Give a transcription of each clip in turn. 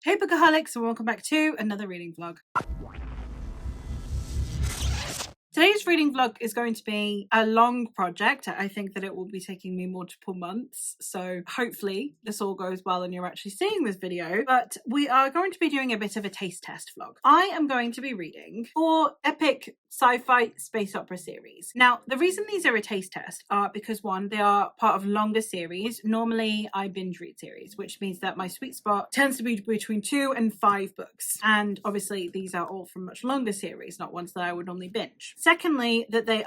Hey bookaholics, and welcome back to another reading vlog. Today's reading vlog is going to be a long project. I think that it will be taking me multiple months, so hopefully this all goes well and you're actually seeing this video. But we are going to be doing a bit of a taste test vlog. I am going to be reading 4 epic sci-fi space opera series. Now, the reason these are a taste test are because, one, they are part of longer series. Normally I binge read series, which means that my sweet spot tends to be between 2 and 5 books, and obviously these are all from much longer series, not ones that I would normally binge. Secondly, that they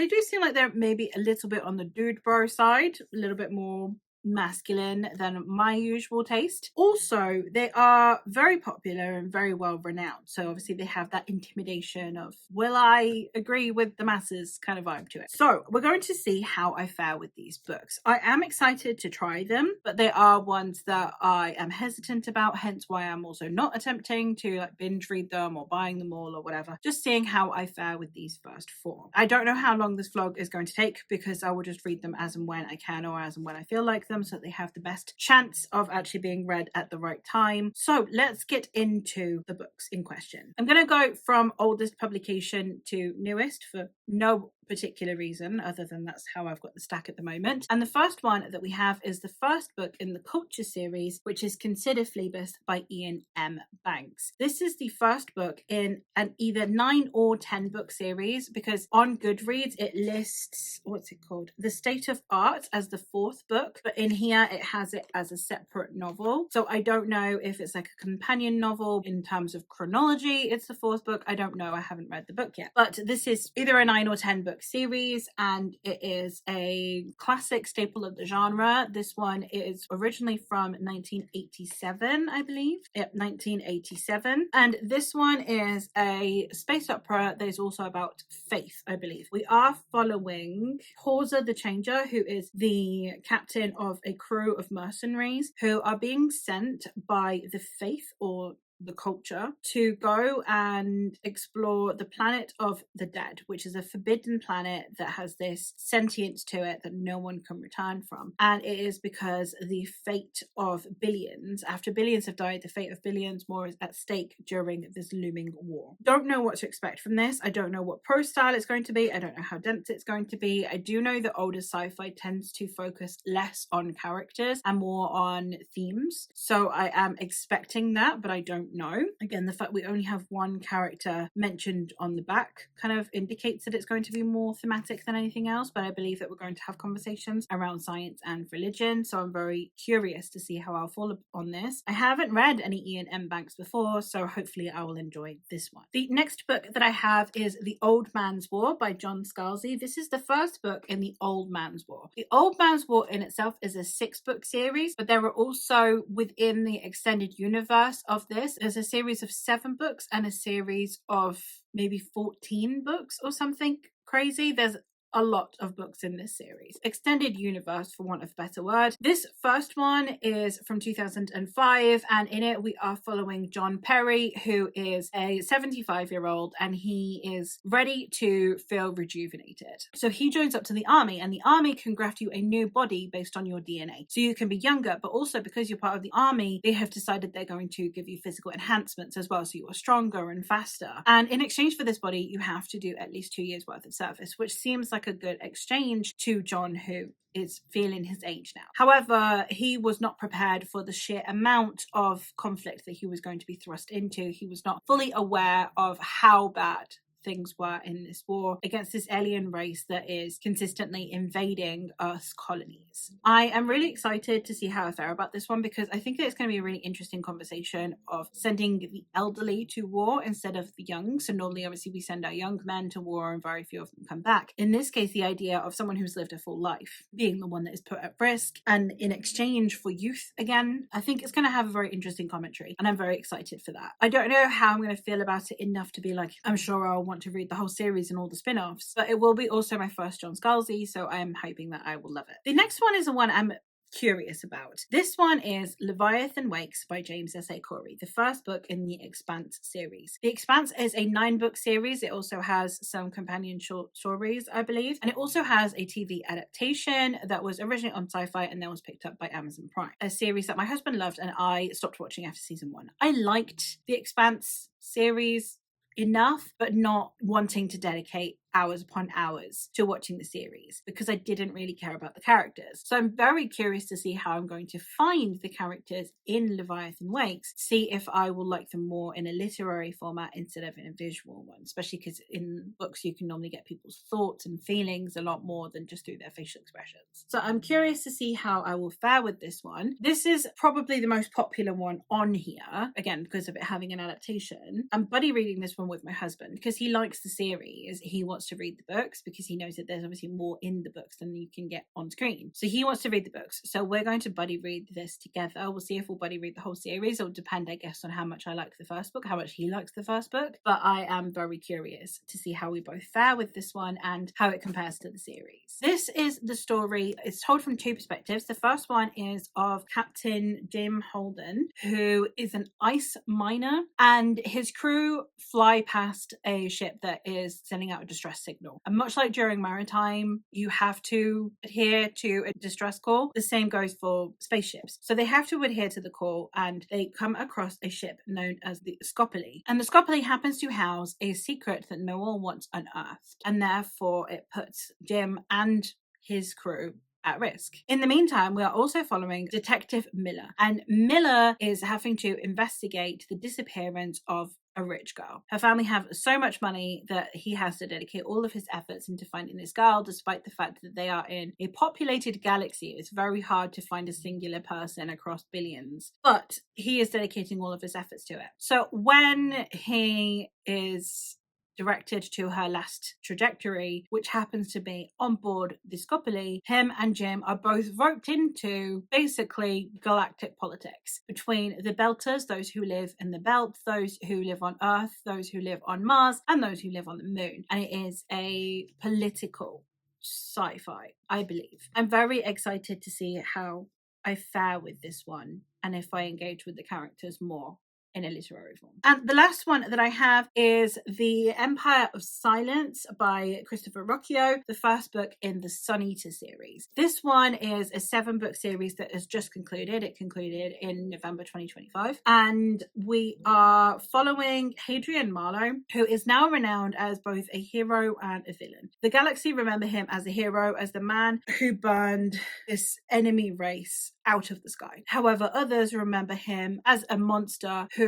do seem like they're maybe a little bit on the dude bro side, a little bit more masculine than my usual taste. Also, they are very popular and very well renowned, so obviously they have that intimidation of will I agree with the masses kind of vibe to it. So we're going to see how I fare with these books. I am excited to try them, but they are ones that I am hesitant about, hence why I'm also not attempting to like binge read them or buying them all or whatever, just seeing how I fare with these first 4. I don't know how long this vlog is going to take because I will just read them as and when I can or as and when I feel like them, so that they have the best chance of actually being read at the right time. So let's get into the books in question. I'm going to go from oldest publication to newest for no particular reason other than that's how I've got the stack at the moment. And the first one that we have is the first book in the Culture series, which is Consider Phlebas by Ian M. Banks. This is the first book in an either 9 or 10 book series, because on Goodreads it lists, what's it called, The State of Art as the 4th book, but in here it has it as a separate novel. So I don't know if it's like a companion novel in terms of chronology. It's the 4th book. I don't know. I haven't read the book yet. But this is either a 9 or 10 book series, and it is a classic staple of the genre. This one is originally from 1987, I believe. Yep, 1987. And this one is a space opera that is also about faith, I believe. We are following Horza the Changer, who is the captain of a crew of mercenaries who are being sent by the faith or the culture to go and explore the planet of the dead, which is a forbidden planet that has this sentience to it that no one can return from. And it is because the fate of billions, after billions have died, the fate of billions more is at stake during this looming war. Don't know what to expect from this. I don't know what prose style it's going to be. I don't know how dense it's going to be. I do know that older sci-fi tends to focus less on characters and more on themes, so I am expecting that, but I don't know. Again, the fact we only have one character mentioned on the back kind of indicates that it's going to be more thematic than anything else, but I believe that we're going to have conversations around science and religion, so I'm very curious to see how I'll fall on this. I haven't read any Ian M. Banks before, so hopefully I will enjoy this one. The next book that I have is The Old Man's War by John Scalzi. This is the first book in The Old Man's War. The Old Man's War in itself is a 6-book series, but there are also within the extended universe of this, there's a series of 7 books and a series of maybe 14 books or something crazy. There's a lot of books in this series. Extended universe, for want of a better word. This first one is from 2005, and in it we are following John Perry, who is a 75-year-old, and he is ready to feel rejuvenated. So he joins up to the army, and the army can graft you a new body based on your DNA. So you can be younger, but also because you're part of the army, they have decided they're going to give you physical enhancements as well, so you are stronger and faster. And in exchange for this body, you have to do at least 2 years worth of service, which seems like a good exchange to John, who is feeling his age now. However, he was not prepared for the sheer amount of conflict that he was going to be thrust into. He was not fully aware of how bad things were in this war against this alien race that is consistently invading Earth's colonies. I am really excited to see how I fare about this one, because I think that it's going to be a really interesting conversation of sending the elderly to war instead of the young. So normally, obviously, we send our young men to war and very few of them come back. In this case, the idea of someone who's lived a full life being the one that is put at risk, and in exchange for youth again, I think it's going to have a very interesting commentary, and I'm very excited for that. I don't know how I'm going to feel about it enough to be like, I'm sure I'll want to read the whole series and all the spin-offs, but it will be also my first John Scalzi, so I am hoping that I will love it. The next one is the one I'm curious about. This one is Leviathan Wakes by James S.A. Corey, the first book in the Expanse series. The Expanse is a 9-book series. It also has some companion short stories, I believe, and it also has a TV adaptation that was originally on Sci-Fi and then was picked up by Amazon Prime, a series that my husband loved and I stopped watching after season 1. I liked the Expanse series enough, but not wanting to dedicate hours upon hours to watching the series because I didn't really care about the characters. So I'm very curious to see how I'm going to find the characters in Leviathan Wakes, see if I will like them more in a literary format instead of in a visual one, especially because in books you can normally get people's thoughts and feelings a lot more than just through their facial expressions. So I'm curious to see how I will fare with this one. This is probably the most popular one on here, again, because of it having an adaptation. I'm buddy reading this one with my husband because he likes the series. He wants to read the books because he knows that there's obviously more in the books than you can get on screen. So he wants to read the books. So we're going to buddy read this together. We'll see if we'll buddy read the whole series. It'll depend, I guess, on how much I like the first book, how much he likes the first book. But I am very curious to see how we both fare with this one and how it compares to the series. This is the story. It's told from 2 perspectives. The first one is of Captain Jim Holden, who is an ice miner, and his crew fly past a ship that is sending out a distress signal. And much like during maritime, you have to adhere to a distress call. The same goes for spaceships. So they have to adhere to the call, and they come across a ship known as the Scalzi. And the Scalzi happens to house a secret that no one wants unearthed. And therefore it puts Jim and his crew at risk. In the meantime, we are also following Detective Miller, and Miller is having to investigate the disappearance of a rich girl. Her family have so much money that he has to dedicate all of his efforts into finding this girl, despite the fact that they are in a populated galaxy. It's very hard to find a singular person across billions, but he is dedicating all of his efforts to it. So when he is directed to her last trajectory, which happens to be on board the Scalzi, him and Jim are both roped into basically galactic politics between the Belters, those who live in the belt, those who live on Earth, those who live on Mars, and those who live on the moon. And it is a political sci-fi, I believe. I'm very excited to see how I fare with this one and if I engage with the characters more in a literary form. And the last one that I have is The Empire of Silence by Christopher Ruocchio, the first book in the Sun Eater series. This one is a 7-book series that has just concluded. It concluded in November 2025. And we are following Hadrian Marlowe, who is now renowned as both a hero and a villain. The galaxy remember him as a hero, as the man who burned this enemy race out of the sky. However, others remember him as a monster who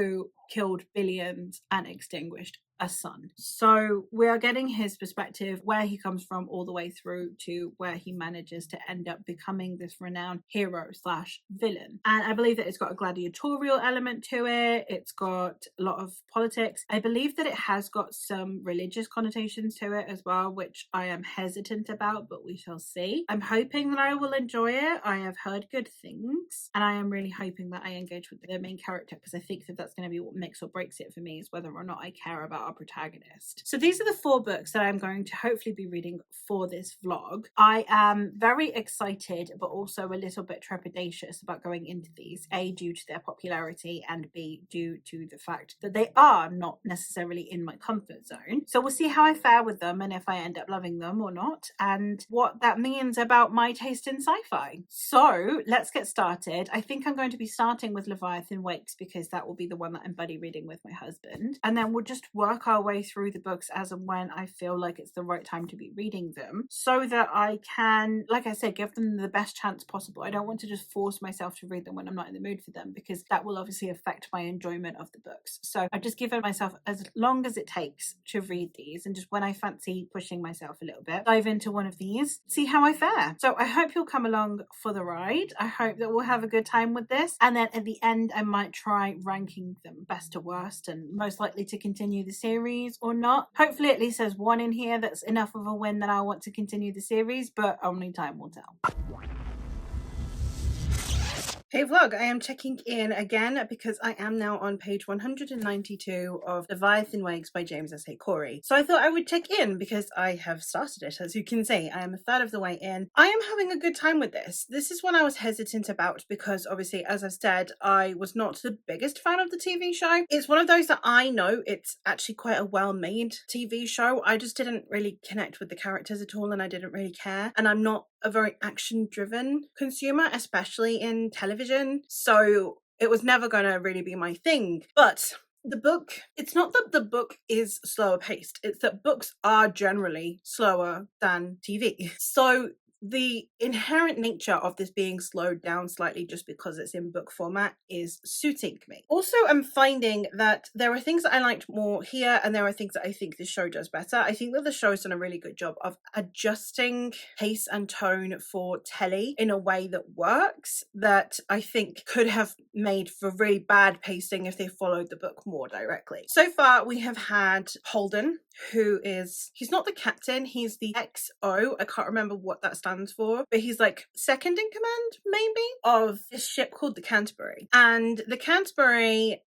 killed billions and extinguished a sun. So we are getting his perspective, where he comes from, all the way through to where he manages to end up becoming this renowned hero slash villain. And I believe that it's got a gladiatorial element to it. It's got a lot of politics. I believe that it has got some religious connotations to it as well, which I am hesitant about, but we shall see. I'm hoping that I will enjoy it. I have heard good things, and I am really hoping that I engage with the main character, because I think that that's going to be what makes or breaks it for me, is whether or not I care about our protagonist. So these are the 4 books that I'm going to hopefully be reading for this vlog. I am very excited, but also a little bit trepidatious about going into these, A, due to their popularity, and B, due to the fact that they are not necessarily in my comfort zone. So we'll see how I fare with them and if I end up loving them or not, and what that means about my taste in sci-fi. So let's get started. I think I'm going to be starting with Leviathan Wakes because that will be the one that I'm buddy reading with my husband, and then we'll just work our way through the books as and when I feel like it's the right time to be reading them, so that I can, like I said, give them the best chance possible. I don't want to just force myself to read them when I'm not in the mood for them, because that will obviously affect my enjoyment of the books. So I've just given myself as long as it takes to read these, and just when I fancy pushing myself a little bit, dive into one of these, see how I fare. So I hope you'll come along for the ride. I hope that we'll have a good time with this, and then at the end I might try ranking them best to worst and most likely to continue the series or not. Hopefully at least there's one in here that's enough of a win that I want to continue the series, but only time will tell. Hey vlog, I am checking in again because I am now on page 192 of Leviathan Wakes by James S. A. Corey. So I thought I would check in because I have started it. As you can see, I am a third of the way in. I am having a good time with this. This is one I was hesitant about because obviously, as I've said, I was not the biggest fan of the TV show. It's one of those that I know it's actually quite a well-made TV show. I just didn't really connect with the characters at all and I didn't really care. And I'm not a very action-driven consumer, especially in television, so it was never going to really be my thing. But the book, it's not that the book is slower paced, it's that books are generally slower than TV. So the inherent nature of this being slowed down slightly just because it's in book format is suiting me. Also, I'm finding that there are things that I liked more here and there are things that I think this show does better. I think that the show has done a really good job of adjusting pace and tone for telly in a way that works, that I think could have made for really bad pacing if they followed the book more directly. So far, we have had Holden, who is, he's not the captain, he's the XO. I can't remember what that stands for, but he's like second in command, maybe, of this ship called the Canterbury. And the Canterbury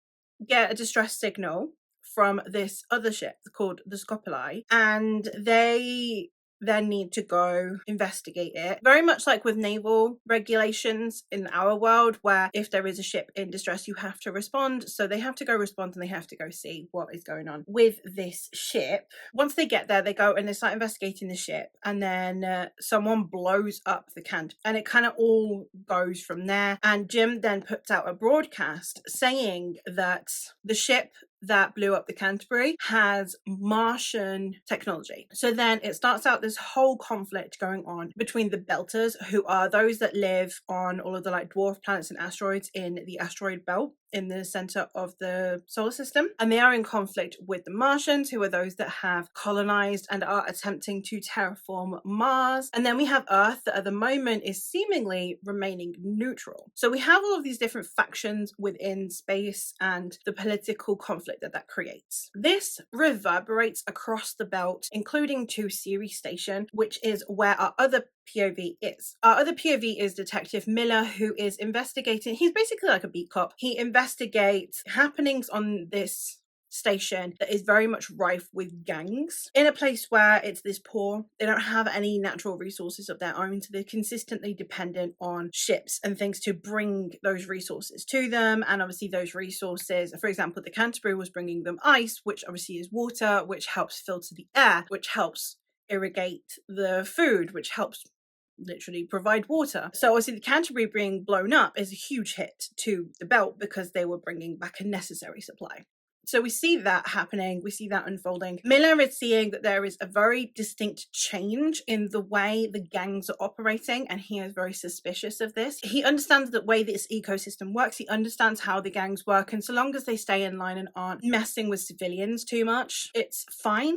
get a distress signal from this other ship called the Scopoli, and they then need to go investigate it. Very much like with naval regulations in our world, where if there is a ship in distress, you have to respond. So they have to go respond and they have to go see what is going on with this ship. Once they get there, they go and they start investigating the ship, and then someone blows up the can, and it kind of all goes from there. And Jim then puts out a broadcast saying that the ship that blew up the Canterbury has Martian technology. So then it starts out this whole conflict going on between the Belters, who are those that live on all of the like dwarf planets and asteroids in the asteroid belt in the center of the solar system, and they are in conflict with the Martians, who are those that have colonized and are attempting to terraform Mars. And then we have Earth, that at the moment is seemingly remaining neutral. So we have all of these different factions within space and the political conflict that creates. This reverberates across the belt, including to Ceres Station, which is where our other POV is. Our other POV is Detective Miller, who is investigating. He's basically like a beat cop. He investigates happenings on this station that is very much rife with gangs in a place where it's this poor. They don't have any natural resources of their own, so they're consistently dependent on ships and things to bring those resources to them. And obviously those resources, for example, the Canterbury was bringing them ice, which obviously is water, which helps filter the air, which helps irrigate the food, which helps literally provide water. So obviously the Canterbury being blown up is a huge hit to the belt because they were bringing back a necessary supply. So we see that happening, we see that unfolding. Miller is seeing that there is a very distinct change in the way the gangs are operating, and he is very suspicious of this. He understands the way this ecosystem works, he understands how the gangs work, and so long as they stay in line and aren't messing with civilians too much, it's fine,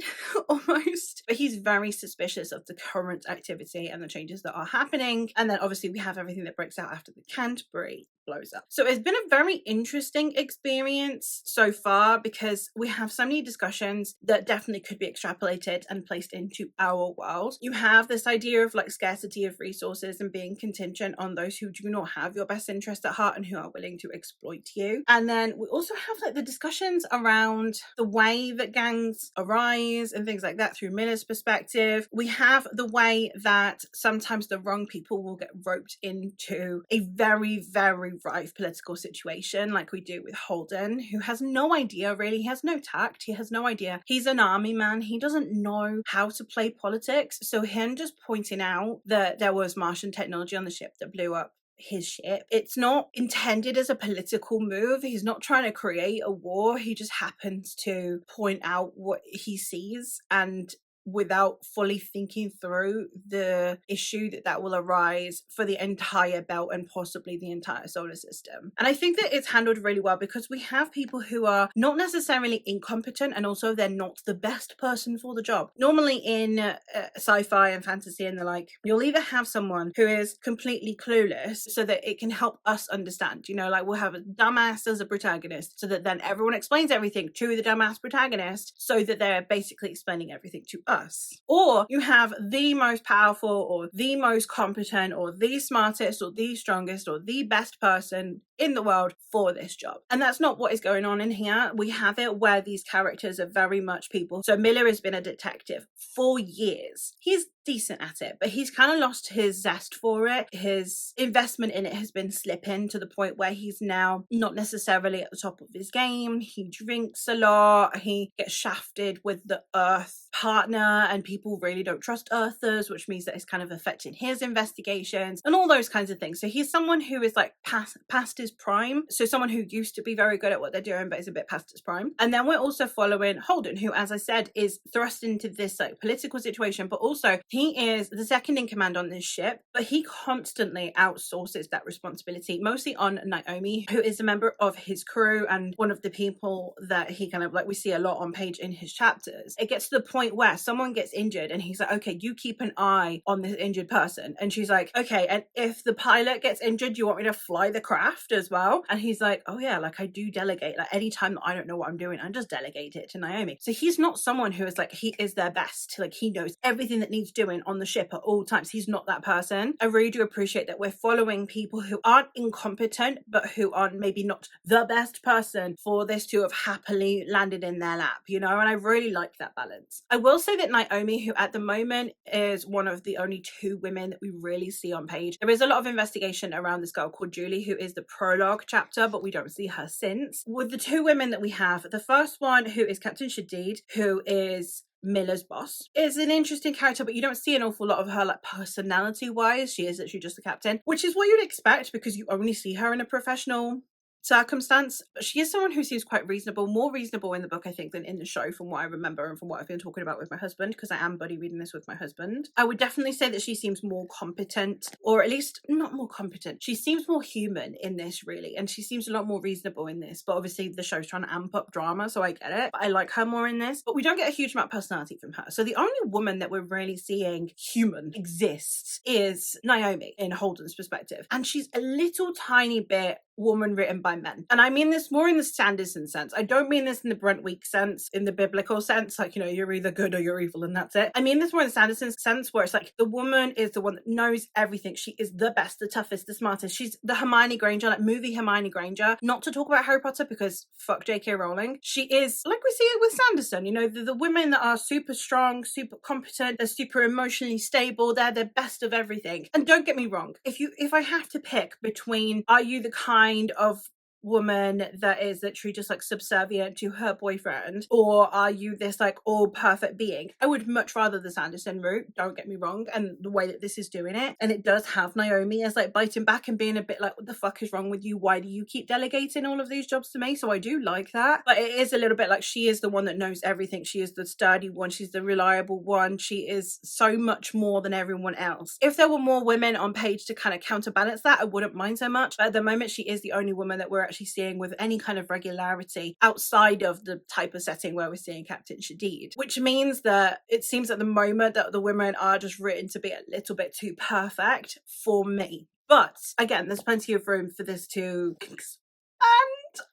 almost. But he's very suspicious of the current activity and the changes that are happening. And then obviously we have everything that breaks out after the Canterbury blows up. So it's been a very interesting experience so far because we have so many discussions that definitely could be extrapolated and placed into our world. You have this idea of like scarcity of resources and being contingent on those who do not have your best interest at heart and who are willing to exploit you. And then we also have like the discussions around the way that gangs arise and things like that through Miller's perspective. We have the way that sometimes the wrong people will get roped into a very, very rife political situation, like we do with Holden, who has no idea really. He has no tact, he has no idea. He's an army man, he doesn't know how to play politics. So him just pointing out that there was Martian technology on the ship that blew up his ship, it's not intended as a political move. He's not trying to create a war, he just happens to point out what he sees, and without fully thinking through the issue that will arise for the entire belt and possibly the entire solar system. And I think that it's handled really well because we have people who are not necessarily incompetent, and also they're not the best person for the job. Normally in sci-fi and fantasy and the like, you'll either have someone who is completely clueless so that it can help us understand, you know, like we'll have a dumbass as a protagonist so that then everyone explains everything to the dumbass protagonist so that they're basically explaining everything to us. Or you have the most powerful or the most competent or the smartest or the strongest or the best person in the world for this job. And that's not what is going on in here. We have it where these characters are very much people. So Miller has been a detective for years. He's decent at it, but he's kind of lost his zest for it. His investment in it has been slipping to the point where he's now not necessarily at the top of his game. He drinks a lot. He gets shafted with the Earth partner, and people really don't trust Earthers, which means that it's kind of affecting his investigations and all those kinds of things. So he's someone who is like past his prime. So someone who used to be very good at what they're doing, but is a bit past his prime. And then we're also following Holden, who, as I said, is thrust into this like political situation, but also he is the second in command on this ship, but he constantly outsources that responsibility, mostly on Naomi, who is a member of his crew and one of the people that he kind of like, we see a lot on page in his chapters. It gets to the point where someone gets injured and he's like, okay, you keep an eye on this injured person. And she's like, okay, and if the pilot gets injured, you want me to fly the craft as well? And he's like, oh yeah, like I do delegate. Like anytime that I don't know what I'm doing, I just delegate it to Naomi. So he's not someone who is like, he is their best. Like he knows everything that needs doing on the ship at all times. He's not that person. I really do appreciate that we're following people who aren't incompetent, but who are maybe not the best person for this to have happily landed in their lap, you know? And I really like that balance. I will say that Naomi, who at the moment is one of the only two women that we really see on page, there is a lot of investigation around this girl called Julie, who is the prologue chapter, but we don't see her since. With the two women that we have, the first one, who is Captain Shadid, who is Miller's boss, is an interesting character, but you don't see an awful lot of her like personality wise. She is actually just the captain, which is what you'd expect because you only see her in a professional circumstance. But she is someone who seems quite reasonable, more reasonable in the book I think than in the show, from what I remember and from what I've been talking about with my husband, because I am buddy reading this with my husband. I would definitely say that she seems more competent, or at least not more competent, she seems more human in this really, and she seems a lot more reasonable in this. But obviously the show's trying to amp up drama, so I get it, but I like her more in this. But we don't get a huge amount of personality from her. So the only woman that we're really seeing human exists is Naomi in Holden's perspective, and she's a little tiny bit woman written by men. And I mean this more in the Sanderson sense. I don't mean this in the Brentweek sense, in the biblical sense, like, you know, you're either good or you're evil and that's it. I mean this more in the Sanderson sense, where it's like the woman is the one that knows everything. She is the best, the toughest, the smartest. She's the Hermione Granger, like movie Hermione Granger. Not to talk about Harry Potter because fuck J.K. Rowling. She is, like we see it with Sanderson, you know, the women that are super strong, super competent, they're super emotionally stable, they're the best of everything. And don't get me wrong, if I have to pick between, are you the kind of woman that is literally just like subservient to her boyfriend, or are you this like all perfect being, I would much rather the Sanderson route, don't get me wrong, and the way that this is doing it. And it does have Naomi as like biting back and being a bit like, what the fuck is wrong with you, why do you keep delegating all of these jobs to me? So I do like that, but it is a little bit like she is the one that knows everything. She is the sturdy one, she's the reliable one, she is so much more than everyone else. If there were more women on page to kind of counterbalance that, I wouldn't mind so much, but at the moment she is the only woman that we're actually seeing with any kind of regularity outside of the type of setting where we're seeing Captain Shadid, which means that it seems at the moment that the women are just written to be a little bit too perfect for me. But again, there's plenty of room for this to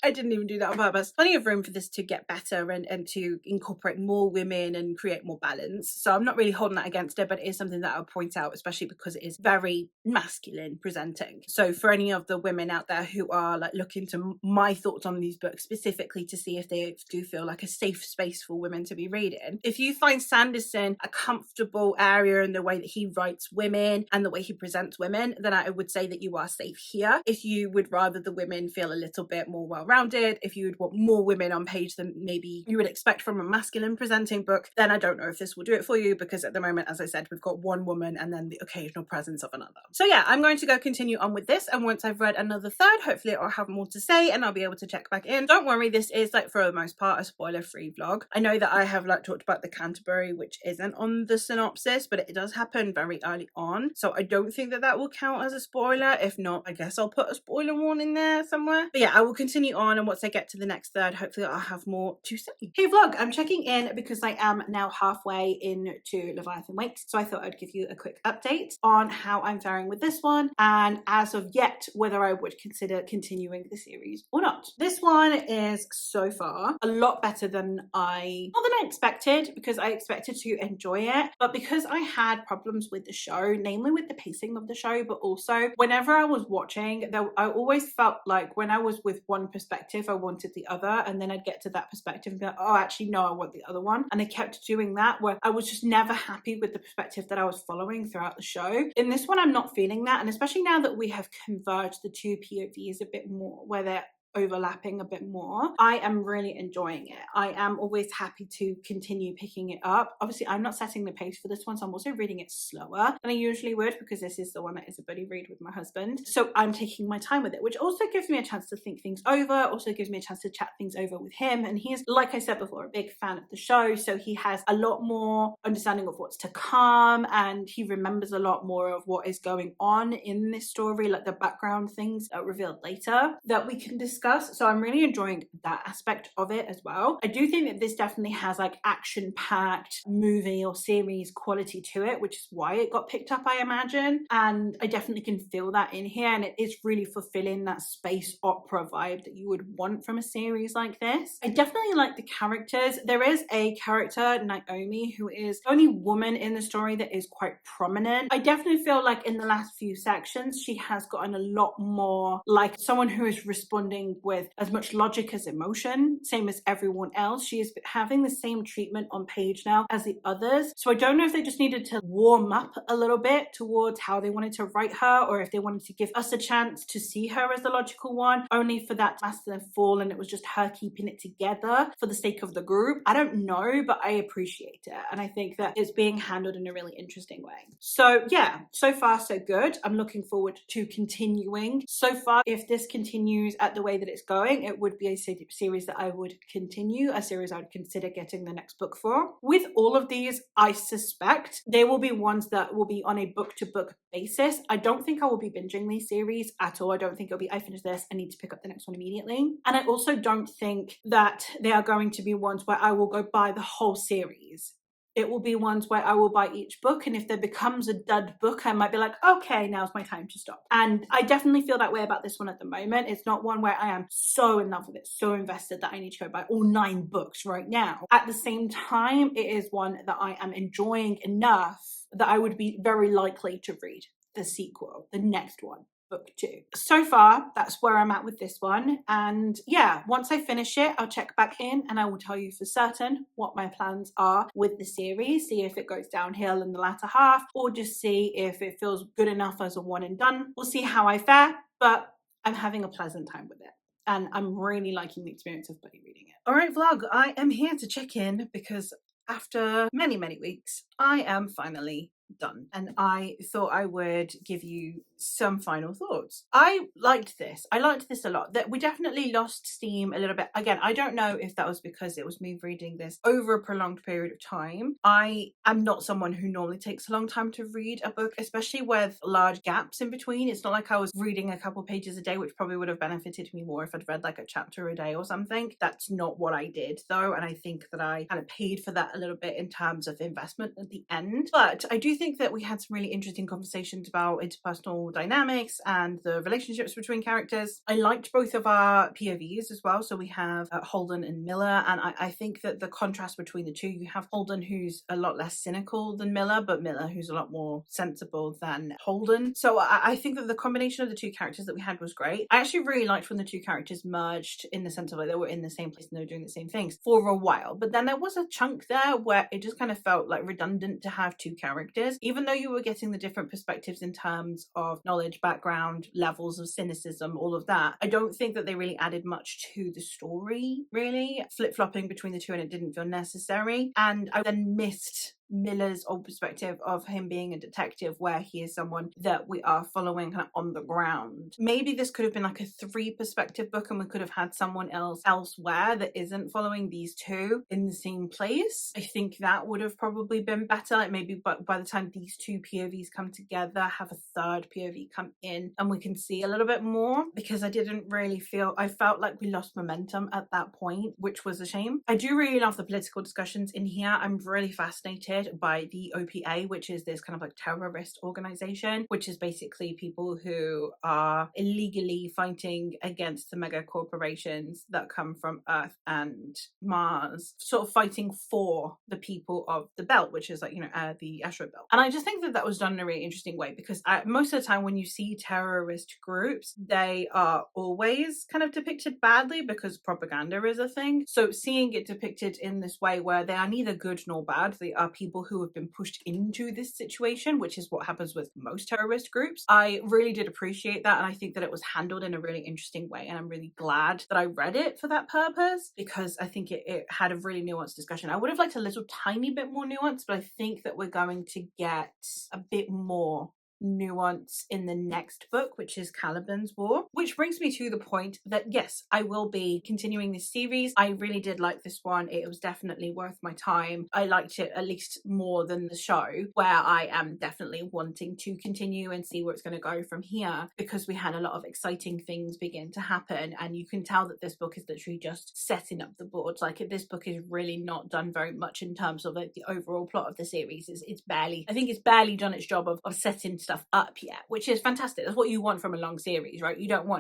I didn't even do that on purpose. Plenty of room for this to get better and to incorporate more women and create more balance. So I'm not really holding that against it, but it is something that I'll point out, especially because it is very masculine presenting. So for any of the women out there who are like looking to my thoughts on these books specifically to see if they do feel like a safe space for women to be reading, if you find Sanderson a comfortable area in the way that he writes women and the way he presents women, then I would say that you are safe here. If you would rather the women feel a little bit more well-rounded, if you would want more women on page than maybe you would expect from a masculine presenting book, then I don't know if this will do it for you, because at the moment, as I said, we've got one woman and then the occasional presence of another. So yeah, I'm going to go continue on with this, and once I've read another third, hopefully I'll have more to say and I'll be able to check back in. Don't worry, this is like for the most part a spoiler-free vlog. I know that I have like talked about the Canterbury, which isn't on the synopsis, but it does happen very early on, so I don't think that that will count as a spoiler. If not, I guess I'll put a spoiler warning there somewhere. But yeah, I will continue continue on, and once I get to the next third, hopefully I'll have more to say. Hey vlog, I'm checking in because I am now halfway into Leviathan Wakes, so I thought I'd give you a quick update on how I'm faring with this one, and as of yet, whether I would consider continuing the series or not. This one is so far a lot better than not than I expected, because I expected to enjoy it, but because I had problems with the show, namely with the pacing of the show, but also whenever I was watching, I always felt like when I was with one perspective, I wanted the other, and then I'd get to that perspective and be like, oh, actually, no, I want the other one. And I kept doing that, where I was just never happy with the perspective that I was following throughout the show. In this one, I'm not feeling that, and especially now that we have converged the two POVs a bit more, where they're overlapping a bit more, I am really enjoying it. I am always happy to continue picking it up. Obviously, I'm not setting the pace for this one, so I'm also reading it slower than I usually would, because this is the one that is a buddy read with my husband. So I'm taking my time with it, which also gives me a chance to think things over, also gives me a chance to chat things over with him. And he's, like I said before, a big fan of the show, so he has a lot more understanding of what's to come, and he remembers a lot more of what is going on in this story, like the background things revealed later that we can discuss. So I'm really enjoying that aspect of it as well. I do think that this definitely has like action-packed movie or series quality to it, which is why it got picked up, I imagine. And I definitely can feel that in here, and it is really fulfilling that space opera vibe that you would want from a series like this. I definitely like the characters. There is a character, Naomi, who is the only woman in the story that is quite prominent. I definitely feel like in the last few sections, she has gotten a lot more like someone who is responding with as much logic as emotion, same as everyone else. She is having the same treatment on page now as the others. So I don't know if they just needed to warm up a little bit towards how they wanted to write her, or if they wanted to give us a chance to see her as the logical one, only for that masculine fall and it was just her keeping it together for the sake of the group. I don't know, but I appreciate it. And I think that it's being handled in a really interesting way. So yeah, so far so good. I'm looking forward to continuing. So far, if this continues at the way that it's going, it would be a series that I would continue, a series I would consider getting the next book for. With all of these, I suspect they will be ones that will be on a book-to-book basis. I don't think I will be binging these series at all. I don't think it'll be, I finished this, I need to pick up the next one immediately. And I also don't think that they are going to be ones where I will go buy the whole series. It will be ones where I will buy each book, and if there becomes a dud book, I might be like, okay, now's my time to stop. And I definitely feel that way about this one at the moment. It's not one where I am so in love with it, so invested that I need to go buy all 9 books right now. At the same time, it is one that I am enjoying enough that I would be very likely to read the sequel, the next one. Book 2. So far, that's where I'm at with this one. And yeah, once I finish it, I'll check back in and I will tell you for certain what my plans are with the series, see if it goes downhill in the latter half, or just see if it feels good enough as a one and done. We'll see how I fare, but I'm having a pleasant time with it. And I'm really liking the experience of buddy reading it. All right, vlog, I am here to check in because after many, many weeks, I am finally done, and I thought I would give you some final thoughts. I liked this a lot. That we definitely lost steam a little bit. Again, I don't know if that was because it was me reading this over a prolonged period of time. I am not someone who normally takes a long time to read a book, especially with large gaps in between. It's not like I was reading a couple pages a day, which probably would have benefited me more if I'd read like a chapter a day or something. That's not what I did though, and I think that I kind of paid for that a little bit in terms of investment at the end. But I do think that we had some really interesting conversations about interpersonal dynamics and the relationships between characters. I liked both of our POVs as well. So we have Holden and Miller, and I think that the contrast between the two, you have Holden who's a lot less cynical than Miller, but Miller who's a lot more sensible than Holden. So I think that the combination of the two characters that we had was great. I actually really liked when the two characters merged, in the sense of like they were in the same place and they were doing the same things for a while. But then there was a chunk there where it just kind of felt like redundant to have two characters, even though you were getting the different perspectives in terms of knowledge, background, levels of cynicism, all of that. I don't think that they really added much to the story, really. Flip-flopping between the two, and it didn't feel necessary. And I then missed Miller's old perspective of him being a detective, where he is someone that we are following kind of on the ground. Maybe this could have been like a 3 perspective book, and we could have had someone else elsewhere that isn't following these two in the same place. I think that would have probably been better. Like maybe by the time these 2 POVs come together, have a 3rd POV come in and we can see a little bit more, because I felt like we lost momentum at that point, which was a shame. I do really love the political discussions in here. I'm really fascinated by the OPA, which is this kind of like terrorist organization, which is basically people who are illegally fighting against the mega corporations that come from Earth and Mars, sort of fighting for the people of the belt, which is like, the asteroid belt. And I just think that that was done in a really interesting way, because most of the time when you see terrorist groups, they are always kind of depicted badly because propaganda is a thing. So seeing it depicted in this way, where they are neither good nor bad, they are people who have been pushed into this situation, which is what happens with most terrorist groups, I really did appreciate that. And I think that it was handled in a really interesting way, and I'm really glad that I read it for that purpose, because I think it had a really nuanced discussion. I would have liked a little tiny bit more nuance, but I think that we're going to get a bit more nuance in the next book, which is Caliban's War, which brings me to the point that yes, I will be continuing this series. I really did like this one. It was definitely worth my time. I liked it at least more than the show, where I am definitely wanting to continue and see where it's going to go from here, because we had a lot of exciting things begin to happen, and you can tell that this book is literally just setting up the boards. Like, this book is really not done very much in terms of like the overall plot of the series. It's barely done its job of setting stuff up yet, which is fantastic. That's what you want from a long series, right?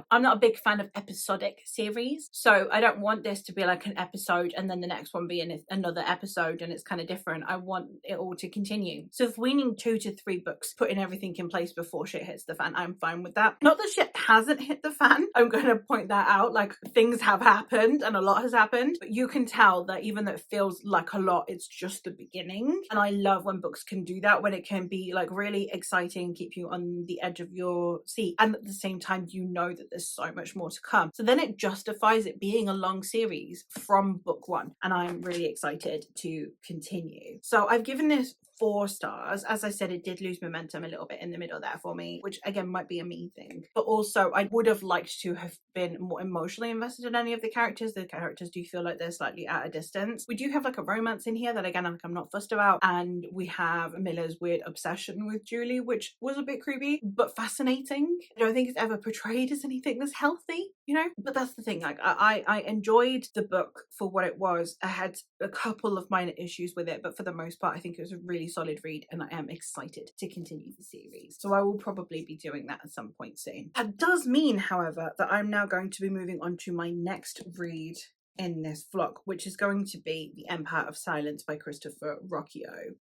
I'm not a big fan of episodic series, so I don't want this to be like an episode and then the next one being another episode and it's kind of different. I want it all to continue. So if we need 2 to 3 books putting everything in place before shit hits the fan, I'm fine with that. Not that shit hasn't hit the fan, I'm going to point that out. Like, things have happened and a lot has happened, but you can tell that even though it feels like a lot, it's just the beginning. And I love when books can do that, when it can be like really exciting, keep you on the edge of your seat, and at the same time you know that there's so much more to come. So then it justifies it being a long series from book 1, and I'm really excited to continue. So I've given this 4 stars. As I said, it did lose momentum a little bit in the middle there for me, which again might be a me thing, but also I would have liked to have been more emotionally invested in any of the characters. The characters do feel like they're slightly at a distance. We do have like a romance in here that again I'm not fussed about, and we have Miller's weird obsession with Julie, which was a bit creepy but fascinating. I don't think it's ever portrayed as anything that's healthy, but that's the thing. Like, I enjoyed the book for what it was. I had a couple of minor issues with it, but for the most part I think it was a really solid read, and I am excited to continue the series. So I will probably be doing that at some point soon. That does mean, however, that I'm now going to be moving on to my next read in this vlog, which is going to be The Empire of Silence by Christopher Ruocchio.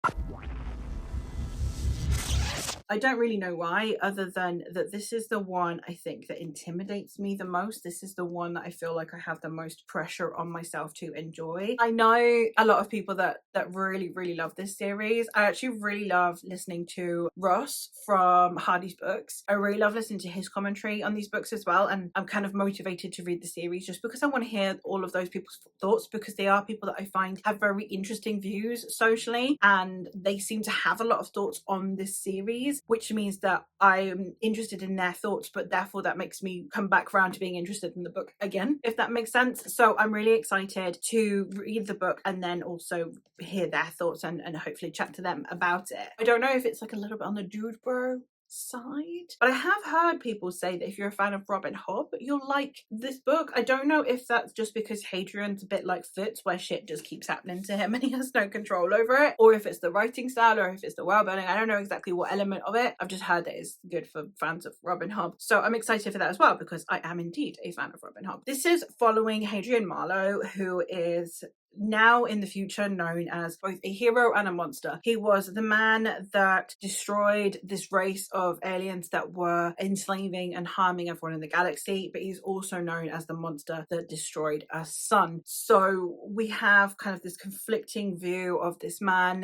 I don't really know why, other than that this is the one I think that intimidates me the most. This is the one that I feel like I have the most pressure on myself to enjoy. I know a lot of people that really, really love this series. I actually really love listening to Ross from Hardy's Books. I really love listening to his commentary on these books as well, and I'm kind of motivated to read the series just because I want to hear all of those people's thoughts, because they are people that I find have very interesting views socially, and they seem to have a lot of thoughts on this series, which means that I'm interested in their thoughts, but therefore that makes me come back around to being interested in the book again, if that makes sense. So I'm really excited to read the book and then also hear their thoughts and hopefully chat to them about it. I don't know if it's like a little bit on the dude bro side, but I have heard people say that if you're a fan of Robin Hobb, you'll like this book. I don't know if that's just because Hadrian's a bit like Fitz, where shit just keeps happening to him and he has no control over it, or if it's the writing style, or if it's the world building. I don't know exactly what element of it. I've just heard that it's good for fans of Robin Hobb, so I'm excited for that as well, because I am indeed a fan of Robin Hobb. This is following Hadrian Marlowe, who is now in the future known as both a hero and a monster. He was the man that destroyed this race of aliens that were enslaving and harming everyone in the galaxy, but he's also known as the monster that destroyed a sun. So we have kind of this conflicting view of this man.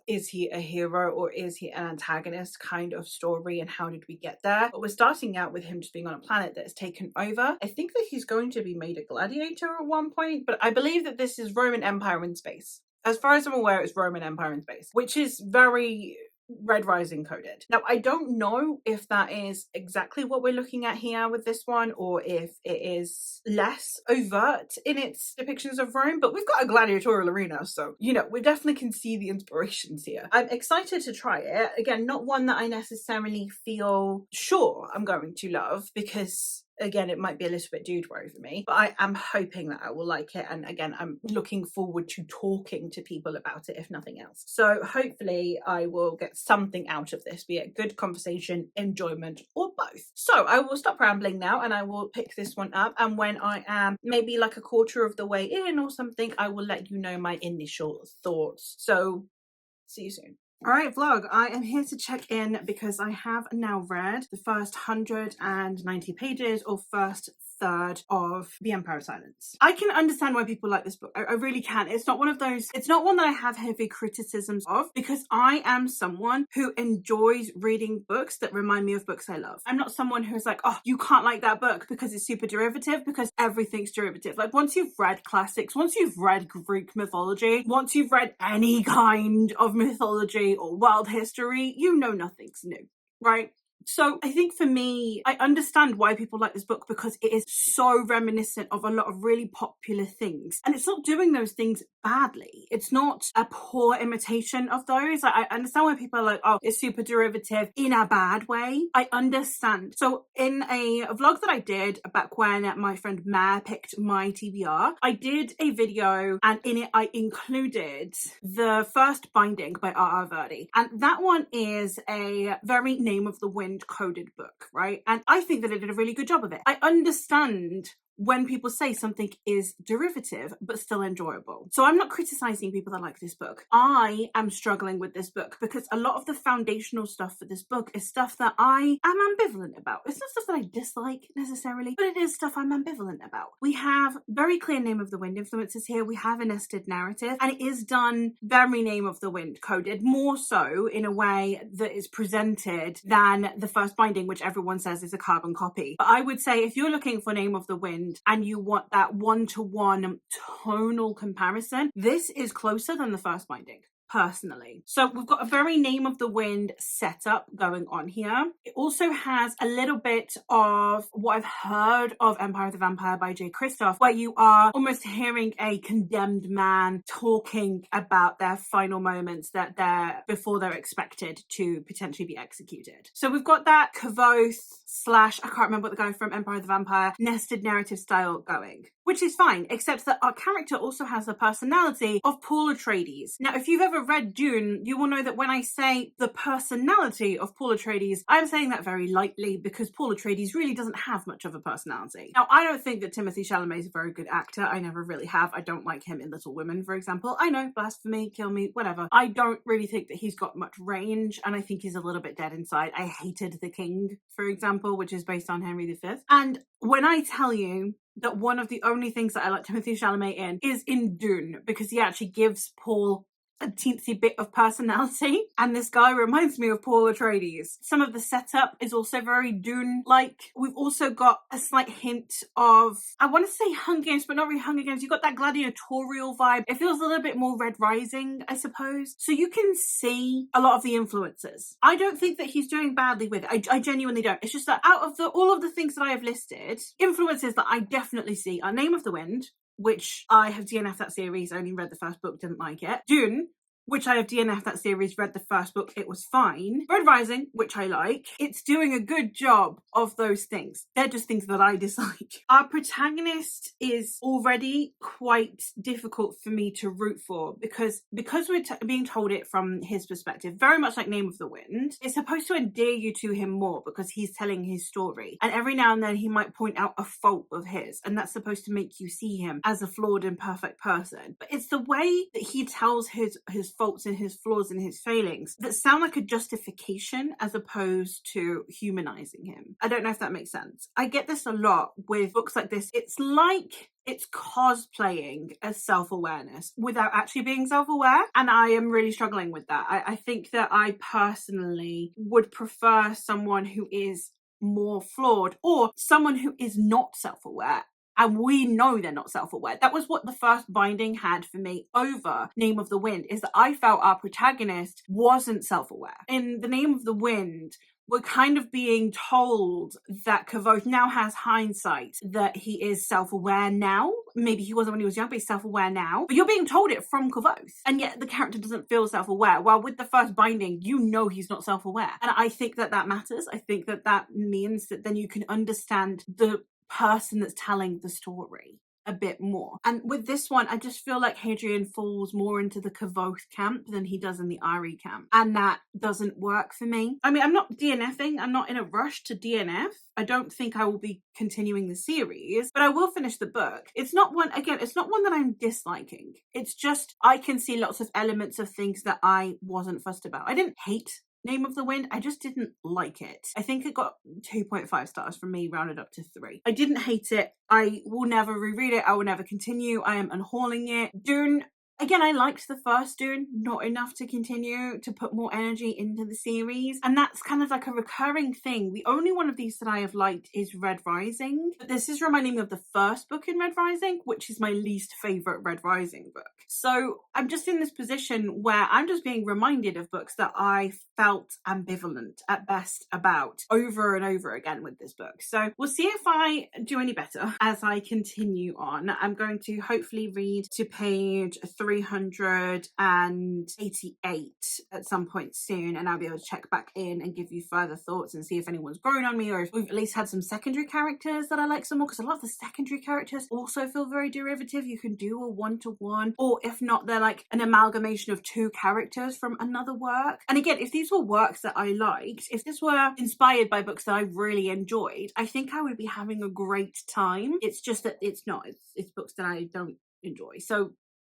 Is he a hero or is he an antagonist kind of story, and how did we get there? But we're starting out with him just being on a planet that is taken over. I think that he's going to be made a gladiator at one point, but I believe that this is Roman Empire in space. As far as I'm aware, it's Roman Empire in space, which is very Red Rising coded. Now, I don't know if that is exactly what we're looking at here with this one, or if it is less overt in its depictions of Rome, but we've got a gladiatorial arena, so, you know, we definitely can see the inspirations here. I'm excited to try it. Again, not one that I necessarily feel sure I'm going to love, because again, it might be a little bit dude worry for me, but I am hoping that I will like it. And again, I'm looking forward to talking to people about it, if nothing else. So hopefully I will get something out of this, be it good conversation, enjoyment, or both. So I will stop rambling now and I will pick this one up. And when I am maybe like a quarter of the way in or something, I will let you know my initial thoughts. So see you soon. Alright vlog, I am here to check in because I have now read the first 190 pages or first third of The Empire of Silence. I can understand why people like this book. I really can. It's not one of those, it's not one that I have heavy criticisms of, because I am someone who enjoys reading books that remind me of books I love. I'm not someone who's like, oh, you can't like that book because it's super derivative, because everything's derivative. Like once you've read classics, once you've read Greek mythology, once you've read any kind of mythology or world history, you know nothing's new, right? So I think for me, I understand why people like this book, because it is so reminiscent of a lot of really popular things. And it's not doing those things badly. It's not a poor imitation of those. I understand why people are like, oh, it's super derivative in a bad way. I understand. So in a vlog that I did back when my friend Mare picked my TBR, I did a video and in it I included the first binding by R.R. Verdi. And that one is a very Name of the Wind coded book, right? And I think that it did a really good job of it. I understand when people say something is derivative but still enjoyable. So I'm not criticizing people that like this book. I am struggling with this book because a lot of the foundational stuff for this book is stuff that I am ambivalent about. It's not stuff that I dislike necessarily, but it is stuff I'm ambivalent about. We have very clear Name of the Wind influences here. We have a nested narrative, and it is done very Name of the Wind coded, more so in a way that is presented than the first binding, which everyone says is a carbon copy. But I would say if you're looking for Name of the Wind and you want that one-to-one tonal comparison, this is closer than the first binding, personally. So we've got a very Name of the Wind setup going on here. It also has a little bit of what I've heard of Empire of the Vampire by J. Kristoff, where you are almost hearing a condemned man talking about their final moments that before they're expected to potentially be executed. So we've got that Kavoth / I can't remember what the guy from Empire of the Vampire nested narrative style going, which is fine, except that our character also has the personality of Paul Atreides. Now, if you've ever read Dune, you will know that when I say the personality of Paul Atreides, I'm saying that very lightly, because Paul Atreides really doesn't have much of a personality. Now, I don't think that Timothée Chalamet is a very good actor. I never really have. I don't like him in Little Women, for example. I know, blasphemy, kill me, whatever. I don't really think that he's got much range, and I think he's a little bit dead inside. I hated The King, for example, which is based on Henry V. And when I tell you that one of the only things that I like Timothée Chalamet in is in Dune, because he actually gives Paul a teensy bit of personality, and this guy reminds me of Paul Atreides. Some of the setup is also very Dune-like. We've also got a slight hint of, I want to say Hunger Games, but not really Hunger Games. You've got that gladiatorial vibe. It feels a little bit more Red Rising, I suppose. So you can see a lot of the influences. I don't think that he's doing badly with it. I genuinely don't. It's just that out of all of the things that I have listed, influences that I definitely see are Name of the Wind, which I have DNF'd that series, only read the first book, didn't like it. Dune, which I have DNF'd that series, read the first book, it was fine. Red Rising, which I like. It's doing a good job of those things. They're just things that I dislike. Our protagonist is already quite difficult for me to root for, because we're being told it from his perspective, very much like Name of the Wind. It's supposed to endear you to him more because he's telling his story. And every now and then he might point out a fault of his, and that's supposed to make you see him as a flawed and perfect person. But it's the way that he tells his faults and his flaws and his failings that sound like a justification as opposed to humanizing him. I don't know if that makes sense. I get this a lot with books like this. It's like it's cosplaying as self-awareness without actually being self-aware, and I am really struggling with that. I think that I personally would prefer someone who is more flawed, or someone who is not self-aware And we know they're not self-aware. That was what the first binding had for me over Name of the Wind, is that I felt our protagonist wasn't self-aware. In The Name of the Wind, we're kind of being told that Kavoth now has hindsight, that he is self-aware now. Maybe he wasn't when he was young, but he's self-aware now. But you're being told it from Kavoth. And yet the character doesn't feel self-aware. While with the first binding, you know he's not self-aware. And I think that that matters. I think that that means that then you can understand the person that's telling the story a bit more. And with this one, I just feel like Hadrian falls more into the Kavoth camp than he does in the Ari camp. And that doesn't work for me. I mean, I'm not DNFing. I'm not in a rush to DNF. I don't think I will be continuing the series, but I will finish the book. It's not one, again, it's not one that I'm disliking. It's just, I can see lots of elements of things that I wasn't fussed about. I didn't hate Name of the Wind, I just didn't like it. I think it got 2.5 stars from me, rounded up to 3. I didn't hate it. I will never reread it. I will never continue. I am unhauling it. Dune, again, I liked the first Dune, not enough to continue to put more energy into the series. And that's kind of like a recurring thing. The only one of these that I have liked is Red Rising. But this is reminding me of the first book in Red Rising, which is my least favorite Red Rising book. So I'm just in this position where I'm just being reminded of books that I felt ambivalent at best about over and over again with this book. So we'll see if I do any better as I continue on. I'm going to hopefully read to page 388 at some point soon, and I'll be able to check back in and give you further thoughts and see if anyone's grown on me, or if we've at least had some secondary characters that I like some more, because a lot of the secondary characters also feel very derivative. You can do a one-to-one, or if not, they're like an amalgamation of two characters from another work. And again, if these were works that I liked, if this were inspired by books that I really enjoyed, I think I would be having a great time. It's just that it's not. It's books that I don't enjoy. So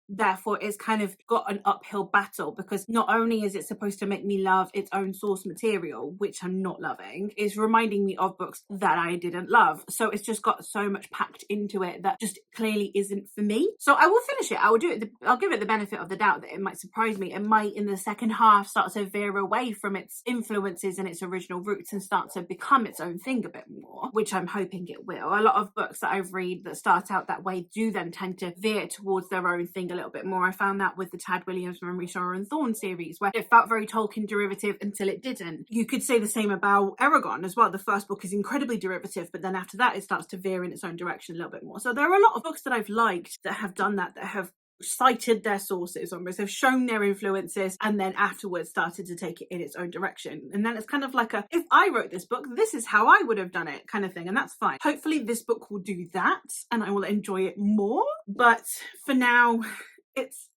therefore it's kind of got an uphill battle, because not only is it supposed to make me love its own source material, which I'm not loving, it's reminding me of books that I didn't love. So it's just got so much packed into it that just clearly isn't for me. So I will finish it. I will do it. I'll give it the benefit of the doubt that it might surprise me. It might in the second half start to veer away from its influences and its original roots and start to become its own thing a bit more, which I'm hoping it will. A lot of books that I've read that start out that way do then tend to veer towards their own thing a little bit more. I found that with the Tad Williams Memory, Sorrow and Thorn series, where it felt very Tolkien derivative until it didn't. You could say the same about Eragon as well. The first book is incredibly derivative, but then after that it starts to veer in its own direction a little bit more. So there are a lot of books that I've liked that have done that have cited their sources, almost have shown their influences, and then afterwards started to take it in its own direction. And then it's kind of like a, if I wrote this book, this is how I would have done it kind of thing, and that's fine. Hopefully this book will do that and I will enjoy it more, but for now it's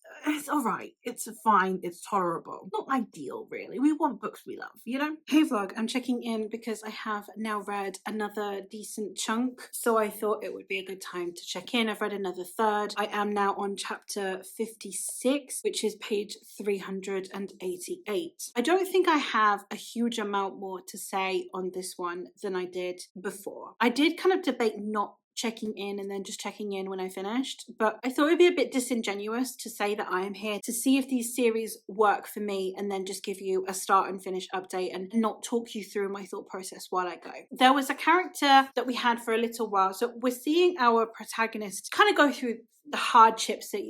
all right. It's fine. It's tolerable. Not ideal, really. We want books we love, you know? Hey vlog, I'm checking in because I have now read another decent chunk, so I thought it would be a good time to check in. I've read another third. I am now on chapter 56, which is page 388. I don't think I have a huge amount more to say on this one than I did before. I did kind of debate not checking in and then just checking in when I finished, but I thought it'd be a bit disingenuous to say that I am here to see if these series work for me and then just give you a start and finish update and not talk you through my thought process while I go. There was a character that we had for a little while, so we're seeing our protagonist kind of go through the hardships that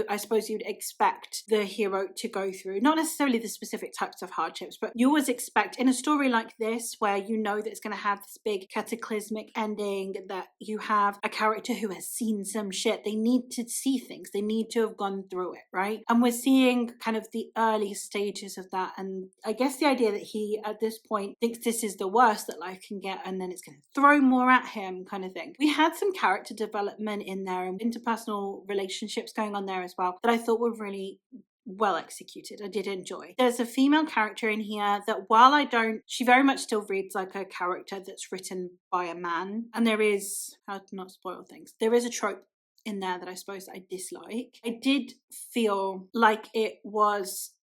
I suppose you'd expect the hero to go through. Not necessarily the specific types of hardships, but you always expect in a story like this, where you know that it's going to have this big cataclysmic ending, that you have a character who has seen some shit. They need to see things. They need to have gone through it, right? And we're seeing kind of the early stages of that. And I guess the idea that he, at this point, thinks this is the worst that life can get, and then it's going to throw more at him kind of thing. We had some character development in there and interpersonal relationships going on there as well that I thought were really well executed. I did enjoy. There's a female character in here that, while she very much still reads like a character that's written by a man, and there is, how to not spoil things, there is a trope in there that I suppose I dislike. I did feel like it was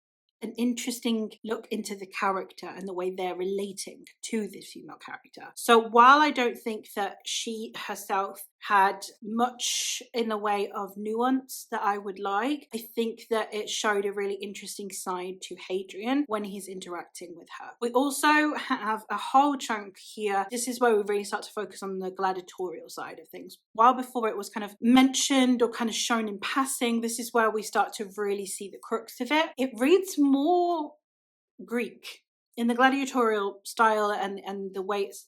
an interesting look into the character and the way they're relating to this female character. So while I don't think that she herself had much in the way of nuance that I would like. I think that it showed a really interesting side to Hadrian when he's interacting with her. We also have a whole chunk here. This is where we really start to focus on the gladiatorial side of things. While before it was kind of mentioned or kind of shown in passing, this is where we start to really see the crux of it. It reads more Greek in the gladiatorial style and the way it's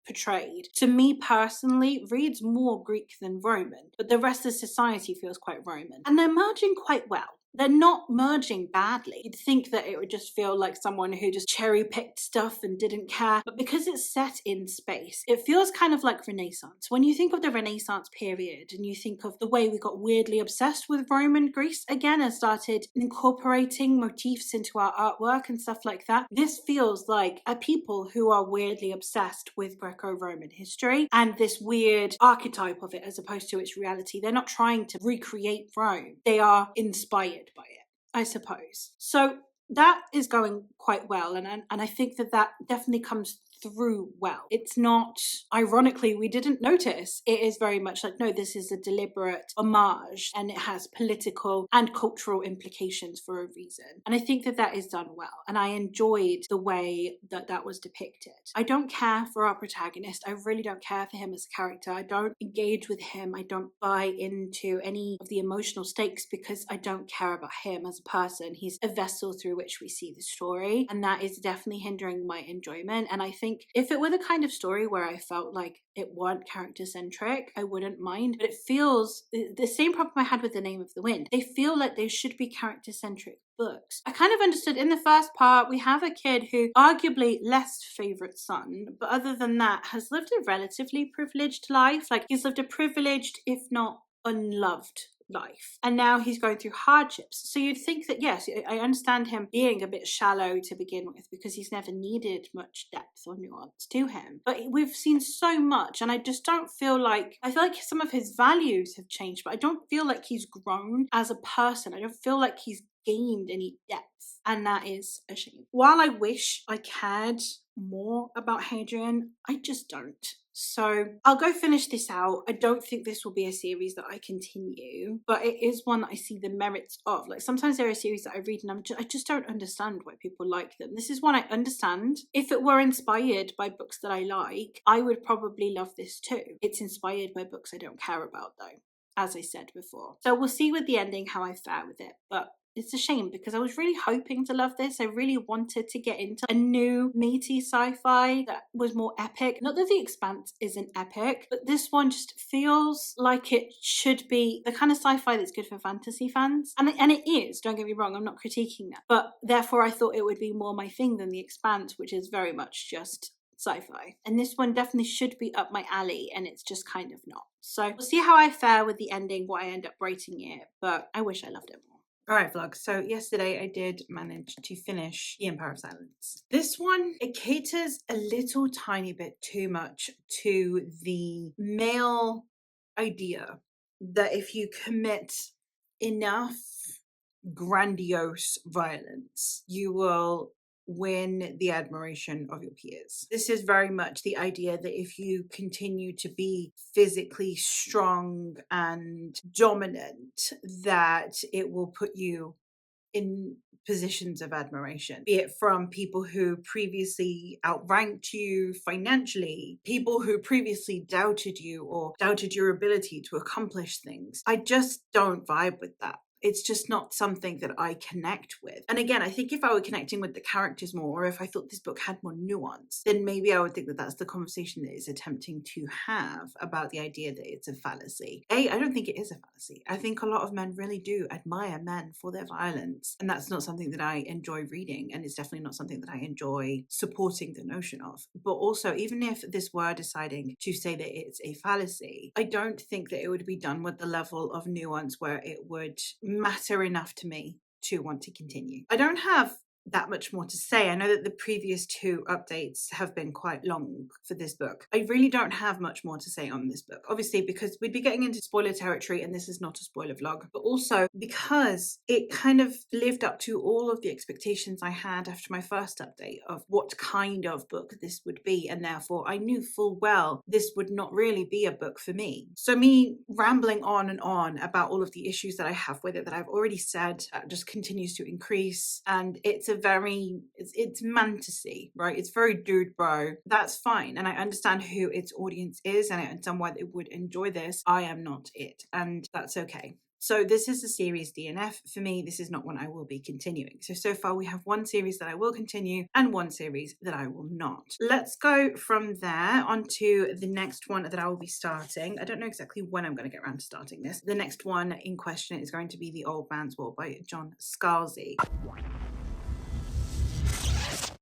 portrayed. To me personally, reads more Greek than Roman, but the rest of society feels quite Roman. And they're merging quite well. They're not merging badly. You'd think that it would just feel like someone who just cherry picked stuff and didn't care. But because it's set in space, it feels kind of like Renaissance. When you think of the Renaissance period and you think of the way we got weirdly obsessed with Roman Greece again and started incorporating motifs into our artwork and stuff like that, this feels like a people who are weirdly obsessed with Greco-Roman history and this weird archetype of it as opposed to its reality. They're not trying to recreate Rome. They are inspired by it, I suppose. So that is going quite well, and I think that definitely comes through well. It's not, ironically, we didn't notice. It is very much like, no, this is a deliberate homage and it has political and cultural implications for a reason. And I think that is done well. And I enjoyed the way that was depicted. I don't care for our protagonist. I really don't care for him as a character. I don't engage with him. I don't buy into any of the emotional stakes because I don't care about him as a person. He's a vessel through which we see the story. And that is definitely hindering my enjoyment. And I think if it were the kind of story where I felt like it weren't character-centric, I wouldn't mind. But it feels the same problem I had with The Name of the Wind. They feel like they should be character-centric books. I kind of understood in the first part, we have a kid who arguably less favorite son, but other than that has lived a relatively privileged life. Like he's lived a privileged, if not unloved life. And now he's going through hardships. So you'd think that, yes, I understand him being a bit shallow to begin with because he's never needed much depth or nuance to him. But we've seen so much and I just don't feel like, I feel like some of his values have changed, but I don't feel like he's grown as a person. I don't feel like he's gained any depth. And that is a shame. While I wish I cared more about Hadrian, I just don't. So I'll go finish this out. I don't think this will be a series that I continue, but it is one that I see the merits of. Like sometimes there are series that I read and I just don't understand why people like them. This is one I understand. If it were inspired by books that I like, I would probably love this too. It's inspired by books I don't care about though, as I said before. So we'll see with the ending how I fare with it, but it's a shame because I was really hoping to love this. I really wanted to get into a new meaty sci-fi that was more epic. Not that The Expanse isn't epic, but this one just feels like it should be the kind of sci-fi that's good for fantasy fans. And it is, don't get me wrong, I'm not critiquing that. But therefore I thought it would be more my thing than The Expanse, which is very much just sci-fi. And this one definitely should be up my alley and it's just kind of not. So we'll see how I fare with the ending, what I end up rating it, but I wish I loved it more. Alright vlog, so yesterday I did manage to finish The Empire of Silence. This one, it caters a little tiny bit too much to the male idea that if you commit enough grandiose violence, you will win the admiration of your peers. This is very much the idea that if you continue to be physically strong and dominant, that it will put you in positions of admiration, be it from people who previously outranked you financially, people who previously doubted you or doubted your ability to accomplish things. I just don't vibe with that. It's just not something that I connect with. And again, I think if I were connecting with the characters more, or if I thought this book had more nuance, then maybe I would think that that's the conversation that it's attempting to have about the idea that it's a fallacy. I don't think it is a fallacy. I think a lot of men really do admire men for their violence. And that's not something that I enjoy reading. And it's definitely not something that I enjoy supporting the notion of. But also, even if this were deciding to say that it's a fallacy, I don't think that it would be done with the level of nuance where it would matter enough to me to want to continue. I don't have that much more to say. I know that the previous 2 updates have been quite long for this book. I really don't have much more to say on this book, obviously because we'd be getting into spoiler territory and this is not a spoiler vlog, but also because it kind of lived up to all of the expectations I had after my first update of what kind of book this would be, and therefore I knew full well this would not really be a book for me. So me rambling on and on about all of the issues that I have with it that I've already said just continues to increase, and it's fantasy, right? It's very dude bro. That's fine, and I understand who its audience is, and I understand why they would enjoy this. I am not it, and that's okay. So this is a series DNF. For me, this is not one I will be continuing. So far we have 1 series that I will continue and 1 series that I will not. Let's go from there onto the next one that I will be starting. I don't know exactly when I'm going to get around to starting this. The next one in question is going to be The Old Man's War by John Scalzi.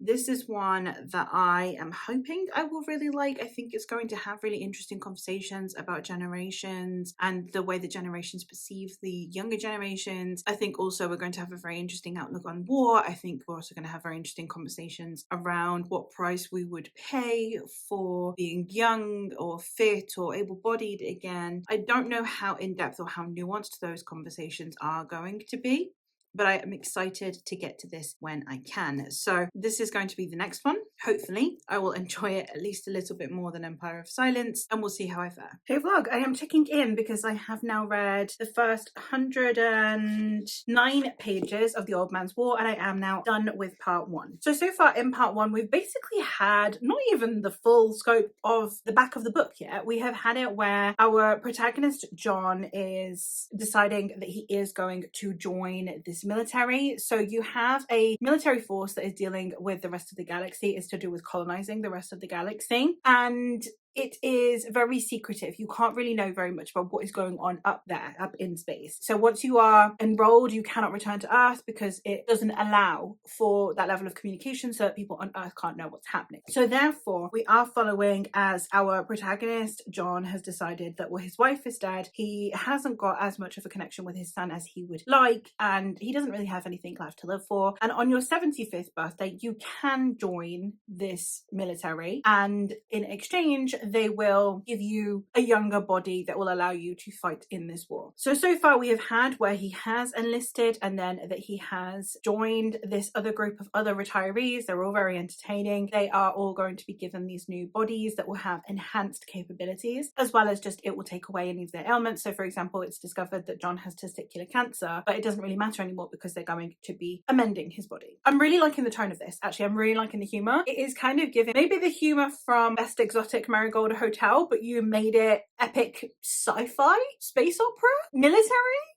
This is one that I am hoping I will really like. I think it's going to have really interesting conversations about generations and the way the generations perceive the younger generations. I think also we're going to have a very interesting outlook on war. I think we're also going to have very interesting conversations around what price we would pay for being young or fit or able-bodied again. I don't know how in-depth or how nuanced those conversations are going to be, but I am excited to get to this when I can. So this is going to be the next one. Hopefully I will enjoy it at least a little bit more than Empire of Silence, and we'll see how I fare. Hey vlog, I am checking in because I have now read the first 109 pages of The Old Man's War, and I am now done with part 1. So far in part 1, we've basically had not even the full scope of the back of the book yet. We have had it where our protagonist John is deciding that he is going to join this military. So you have a military force that is dealing with the rest of the galaxy. It's to do with colonizing the rest of the galaxy, and it is very secretive. You can't really know very much about what is going on up there, up in space. So once you are enrolled, you cannot return to Earth because it doesn't allow for that level of communication, so that people on Earth can't know what's happening. So therefore, we are following as our protagonist, John, has decided that his wife is dead. He hasn't got as much of a connection with his son as he would like, and he doesn't really have anything left to live for. And on your 75th birthday, you can join this military, and in exchange, they will give you a younger body that will allow you to fight in this war. So far we have had where he has enlisted and then that he has joined this other group of other retirees. They're all very entertaining. They are all going to be given these new bodies that will have enhanced capabilities, as well as just it will take away any of their ailments. So for example, it's discovered that John has testicular cancer, but it doesn't really matter anymore because they're going to be amending his body. I'm really liking the tone of this. Actually, I'm really liking the humor. It is kind of giving maybe the humor from Best Exotic Marigold Hotel, but you made it epic sci-fi, space opera, military,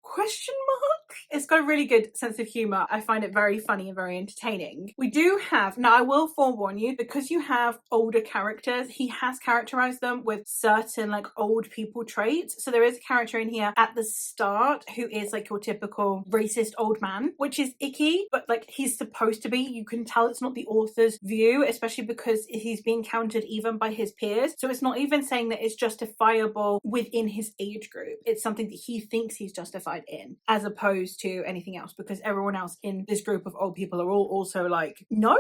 question mark. It's got a really good sense of humor. I find it very funny and very entertaining. We do have, now I will forewarn you, because you have older characters, he has characterized them with certain like old people traits. So there is a character in here at the start who is like your typical racist old man, which is icky, but like he's supposed to be. You can tell it's not the author's view, especially because he's being countered even by his peers. So it's not even saying that it's justifiable within his age group. It's something that he thinks he's justified in, as opposed to anything else, because everyone else in this group of old people are all also like, no.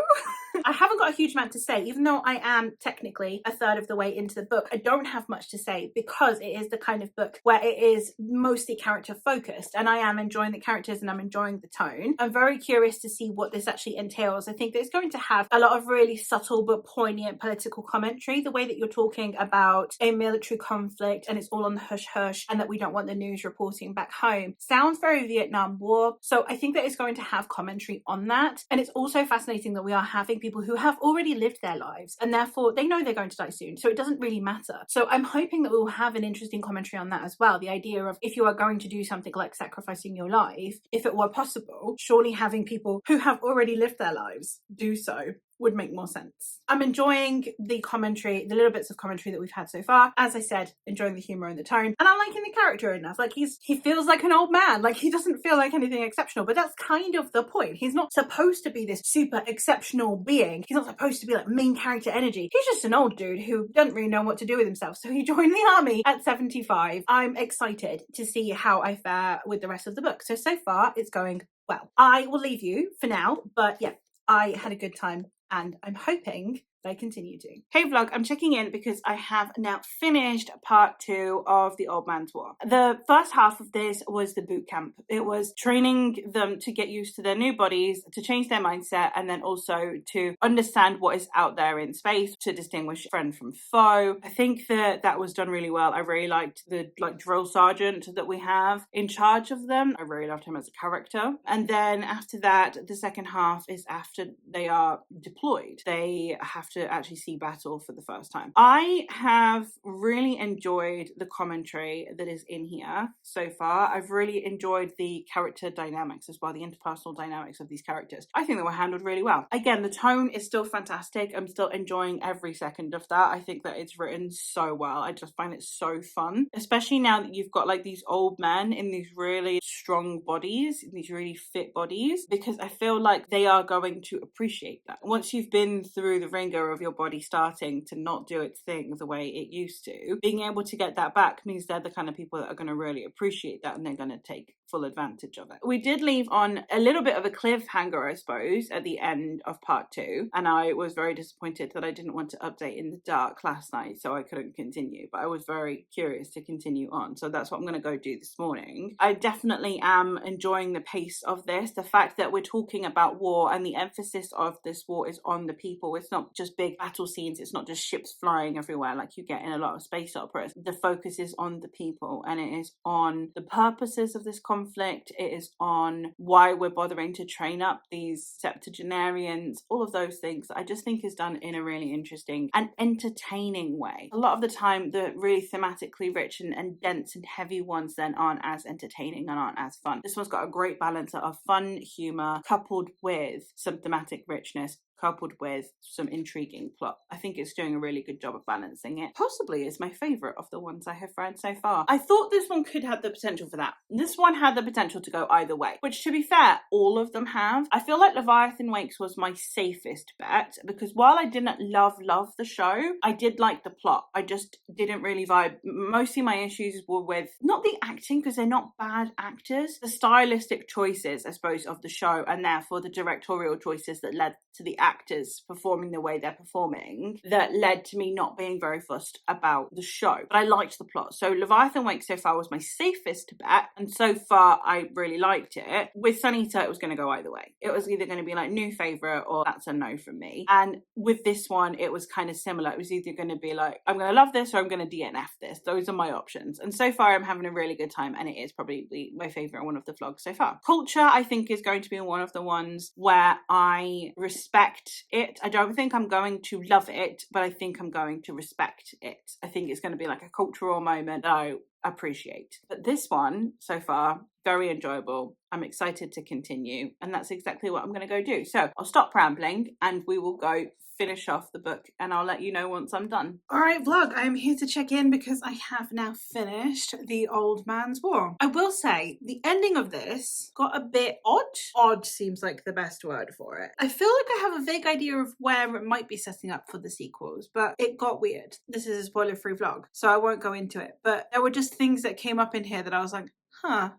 I haven't got a huge amount to say, even though I am technically a third of the way into the book. I don't have much to say because it is the kind of book where it is mostly character focused, and I am enjoying the characters and I'm enjoying the tone. I'm very curious to see what this actually entails. I think that it's going to have a lot of really subtle but poignant political commentary. The way that you're talking about a military conflict and it's all on the hush hush and that we don't want the news reporting back home sounds very Vietnam War. So I think that it's going to have commentary on that. And it's also fascinating that we are having people who have already lived their lives and therefore they know they're going to die soon. So it doesn't really matter. So I'm hoping that we will have an interesting commentary on that as well. The idea of if you are going to do something like sacrificing your life, if it were possible, surely having people who have already lived their lives do so would make more sense. I'm enjoying the commentary, the little bits of commentary that we've had so far. As I said, enjoying the humor and the tone, and I'm liking the character enough. Like he feels like an old man. Like he doesn't feel like anything exceptional, but that's kind of the point. He's not supposed to be this super exceptional being. He's not supposed to be like main character energy. He's just an old dude who doesn't really know what to do with himself. So he joined the army at 75. I'm excited to see how I fare with the rest of the book. So far it's going well. I will leave you for now, but yeah, I had a good time and I'm hoping I continue to. Hey vlog, I'm checking in because I have now finished part 2 of The Old Man's War. The first half of this was the boot camp. It was training them to get used to their new bodies, to change their mindset, and then also to understand what is out there in space, to distinguish friend from foe. I think that was done really well. I really liked the drill sergeant that we have in charge of them. I really loved him as a character. And then after that, the second half is after they are deployed. They have to actually see battle for the first time. I have really enjoyed the commentary that is in here so far. I've really enjoyed the character dynamics as well, the interpersonal dynamics of these characters. I think they were handled really well. Again, the tone is still fantastic. I'm still enjoying every second of that. I think that it's written so well. I just find it so fun, especially now that you've got like these old men in these really strong bodies, in these really fit bodies, because I feel like they are going to appreciate that. Once you've been through the ringer of your body starting to not do its thing the way it used to, being able to get that back means they're the kind of people that are going to really appreciate that and they're going to take full advantage of it. We did leave on a little bit of a cliffhanger, I suppose, at the end of part 2, and I was very disappointed that I didn't want to update in the dark last night, so I couldn't continue, but I was very curious to continue on, so that's what I'm going to go do this morning. I definitely am enjoying the pace of this, the fact that we're talking about war and the emphasis of this war is on the people. It's not just big battle scenes, it's not just ships flying everywhere like you get in a lot of space operas. The focus is on the people, and it is on the purposes of this conflict. It is on why we're bothering to train up these septuagenarians, all of those things I just think is done in a really interesting and entertaining way. A lot of the time the really thematically rich and dense and heavy ones then aren't as entertaining and aren't as fun. This one's got a great balance of fun humour coupled with some thematic richness, coupled with some intriguing plot. I think it's doing a really good job of balancing it. Possibly is my favourite of the ones I have read so far. I thought this one could have the potential for that. This one had the potential to go either way, which to be fair, all of them have. I feel like Leviathan Wakes was my safest bet because while I didn't love the show, I did like the plot. I just didn't really vibe. Mostly my issues were with not the acting, because they're not bad actors, the stylistic choices, I suppose, of the show, and therefore the directorial choices that led to the actors performing the way they're performing, that led to me not being very fussed about the show. But I liked the plot. So Leviathan Wake so far was my safest bet, and so far I really liked it. With Sunita, it was going to go either way. It was either going to be like new favourite or that's a no from me. And with this one, it was kind of similar. It was either going to be like, I'm going to love this or I'm going to DNF this. Those are my options. And so far I'm having a really good time, and it is probably my favourite one of the vlogs so far. Culture, I think, is going to be one of the ones where I respect it. I don't think I'm going to love it, but I think I'm going to respect it. I think it's going to be like a cultural moment that I appreciate. But this one so far, very enjoyable. I'm excited to continue, and that's exactly what I'm going to go do. So I'll stop rambling and we will go finish off the book, and I'll let you know once I'm done. Alright vlog, I am here to check in because I have now finished The Old Man's War. I will say the ending of this got a bit odd. Odd seems like the best word for it. I feel like I have a vague idea of where it might be setting up for the sequels, but it got weird. This is a spoiler-free vlog, so I won't go into it, but there were just things that came up in here that I was like, huh,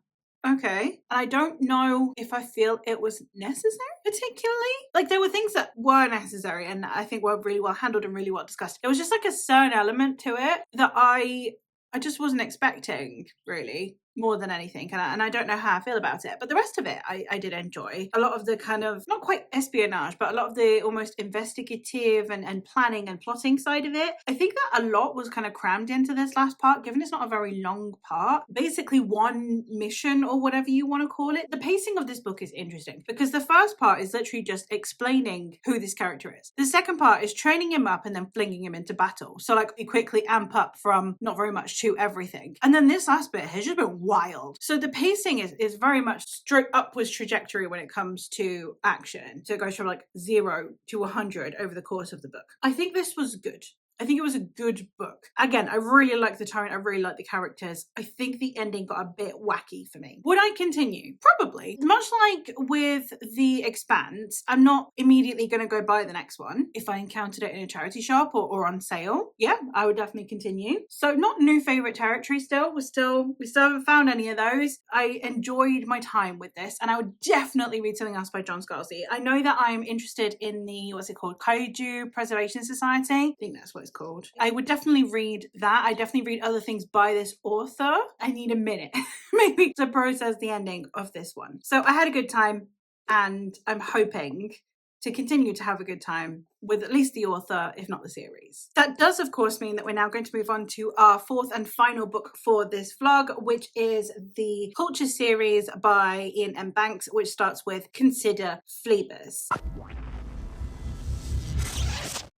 okay. And I don't know if I feel it was necessary, particularly. Like, there were things that were necessary and I think were really well handled and really well discussed. It was just like a certain element to it that I just wasn't expecting, really, more than anything. And I don't know how I feel about it. But the rest of it, I did enjoy. A lot of the kind of, not quite espionage, but a lot of the almost investigative and planning and plotting side of it. I think that a lot was kind of crammed into this last part, given it's not a very long part. Basically one mission or whatever you want to call it. The pacing of this book is interesting because the first part is literally just explaining who this character is. The second part is training him up and then flinging him into battle. So like we quickly amp up from not very much to everything. And then this last bit has just been wild. So the pacing is very much straight upwards trajectory when it comes to action. So it goes from like 0 to 100 over the course of the book. I think this was good. I think it was a good book. Again, I really like the tone. I really like the characters. I think the ending got a bit wacky for me. Would I continue? Probably. Much like with The Expanse, I'm not immediately going to go buy the next one. If I encountered it in a charity shop or on sale, yeah, I would definitely continue. So not new favorite territory still. We still haven't found any of those. I enjoyed my time with this, and I would definitely read something else by John Scalzi. I know that I'm interested in the, what's it called? Kaiju Preservation Society. I think that's what it's called. I would definitely read that. I definitely read other things by this author. I need a minute maybe to process the ending of this one. So I had a good time, and I'm hoping to continue to have a good time with at least the author, if not the series. That does, of course, mean that we're now going to move on to our fourth and final book for this vlog, which is the Culture series by Ian M. Banks, which starts with Consider Phlebas.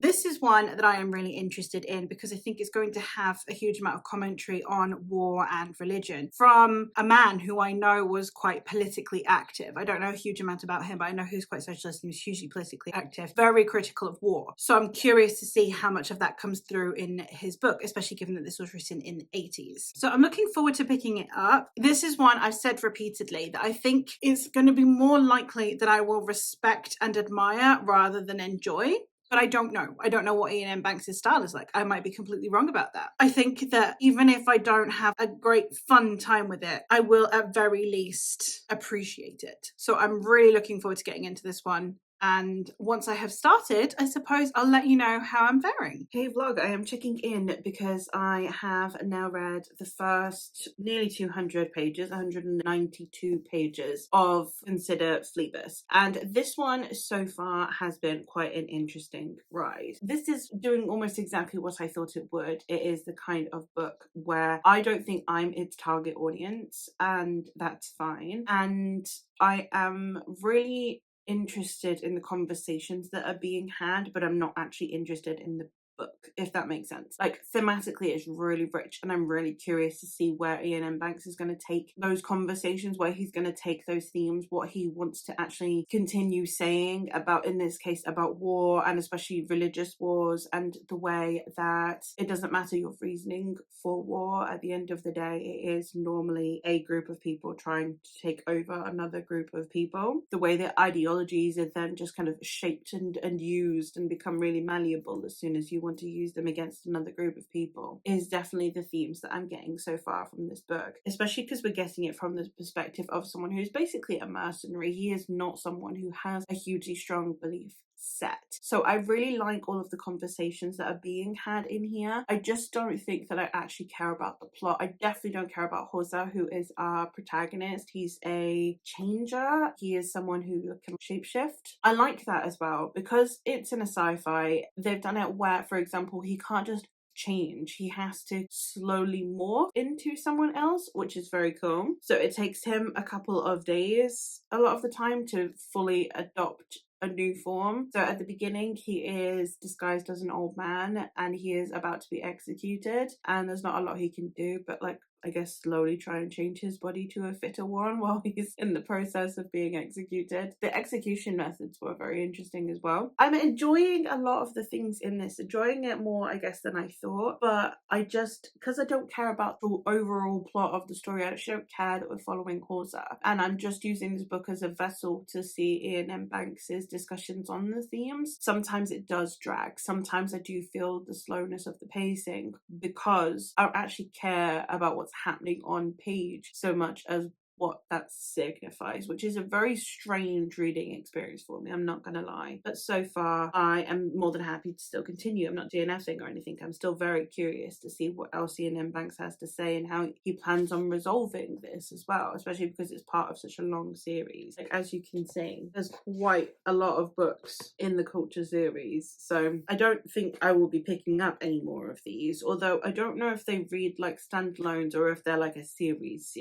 This is one that I am really interested in because I think it's going to have a huge amount of commentary on war and religion from a man who I know was quite politically active. I don't know a huge amount about him, but I know he's quite socialist and he's hugely politically active, very critical of war. So I'm curious to see how much of that comes through in his book, especially given that this was written in the 80s. So I'm looking forward to picking it up. This is one I've said repeatedly that I think is going to be more likely that I will respect and admire rather than enjoy. But I don't know. I don't know what Ian M. Banks' style is like. I might be completely wrong about that. I think that even if I don't have a great fun time with it, I will at very least appreciate it. So I'm really looking forward to getting into this one. And once I have started, I suppose I'll let you know how I'm faring. Hey vlog, I am checking in because I have now read the first nearly 200 pages, 192 pages of Consider Phlebas. And this one so far has been quite an interesting ride. This is doing almost exactly what I thought it would. It is the kind of book where I don't think I'm its target audience, and that's fine. And I am really interested in the conversations that are being had, but I'm not actually interested in the book, if that makes sense. Like, thematically it's really rich, and I'm really curious to see where Ian M. Banks is going to take those conversations, where he's going to take those themes, what he wants to actually continue saying about, in this case, about war, and especially religious wars, and the way that it doesn't matter your reasoning for war. At the end of the day, it is normally a group of people trying to take over another group of people. The way that ideologies are then just kind of shaped and used and become really malleable as soon as you want to use them against another group of people is definitely the themes that I'm getting so far from this book, especially because we're getting it from the perspective of someone who's basically a mercenary. He is not someone who has a hugely strong belief set. So I really like all of the conversations that are being had in here. I just don't think that I actually care about the plot. I definitely don't care about Hosa, who is our protagonist. He's a changer. He is someone who can shapeshift. I like that as well because it's in a sci-fi. They've done it where, for example, he can't just change. He has to slowly morph into someone else, which is very cool. So it takes him a couple of days a lot of the time to fully adopt a new form. So at the beginning he is disguised as an old man and he is about to be executed, and there's not a lot he can do but, like, I guess slowly try and change his body to a fitter one while he's in the process of being executed. The execution methods were very interesting as well. I'm enjoying a lot of the things in this, enjoying it more, I guess, than I thought, but I just, because I don't care about the overall plot of the story, I actually don't care that we're following Horsa, and I'm just using this book as a vessel to see Ian M. Banks's discussions on the themes. Sometimes it does drag. Sometimes I do feel the slowness of the pacing because I don't actually care about what's happening on page so much as what that signifies, which is a very strange reading experience for me, I'm not gonna lie. But so far I am more than happy to still continue. I'm not DNFing or anything. I'm still very curious to see what else Ian M. Banks has to say and how he plans on resolving this as well, especially because it's part of such a long series. Like, as you can see, there's quite a lot of books in the Culture series, so I don't think I will be picking up any more of these, although I don't know if they read like standalones or if they're like a series.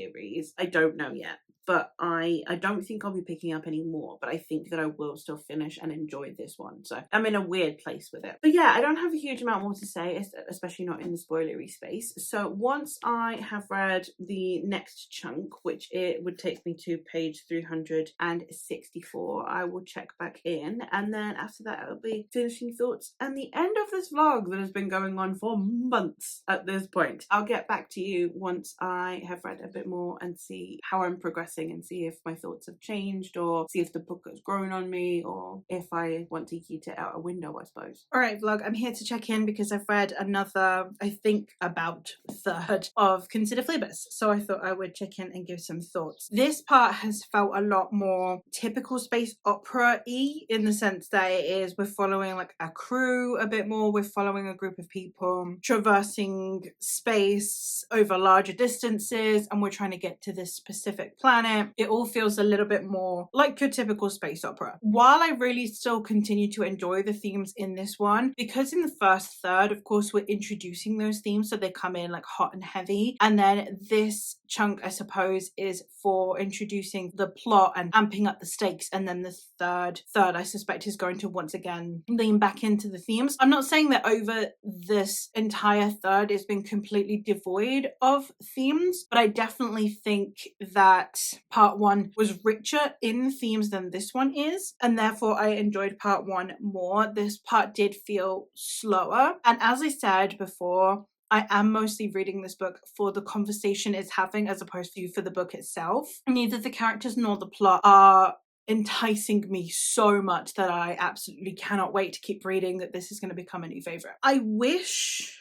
I don't know yet. but I don't think I'll be picking up any more, but I think that I will still finish and enjoy this one. So I'm in a weird place with it. But yeah, I don't have a huge amount more to say, especially not in the spoilery space. So once I have read the next chunk, which it would take me to page 364, I will check back in, and then after that I'll be finishing thoughts and the end of this vlog that has been going on for months at this point. I'll get back to you once I have read a bit more and see how I'm progressing and see if my thoughts have changed, or see if the book has grown on me, or if I want to yeet it out a window, I suppose. Alright vlog, I'm here to check in because I've read another, I think about third of Consider Phlebas, so I thought I would check in and give some thoughts. This part has felt a lot more typical space opera-y, in the sense that it is, we're following like a crew a bit more, we're following a group of people traversing space over larger distances, and we're trying to get to this specific planet. It all feels a little bit more like your typical space opera. While I really still continue to enjoy the themes in this one, because in the first third, of course, we're introducing those themes, so they come in like hot and heavy, and then this chunk, I suppose, is for introducing the plot and amping up the stakes, and then the third I suspect is going to once again lean back into the themes. I'm not saying that over this entire third it's been completely devoid of themes, but I definitely think that part one was richer in themes than this one is, and therefore I enjoyed part one more. This part did feel slower, and as I said before, I am mostly reading this book for the conversation it's having as opposed to for the book itself. Neither the characters nor the plot are enticing me so much that I absolutely cannot wait to keep reading, that this is going to become a new favourite. I wish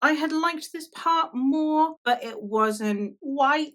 I had liked this part more, but it wasn't quite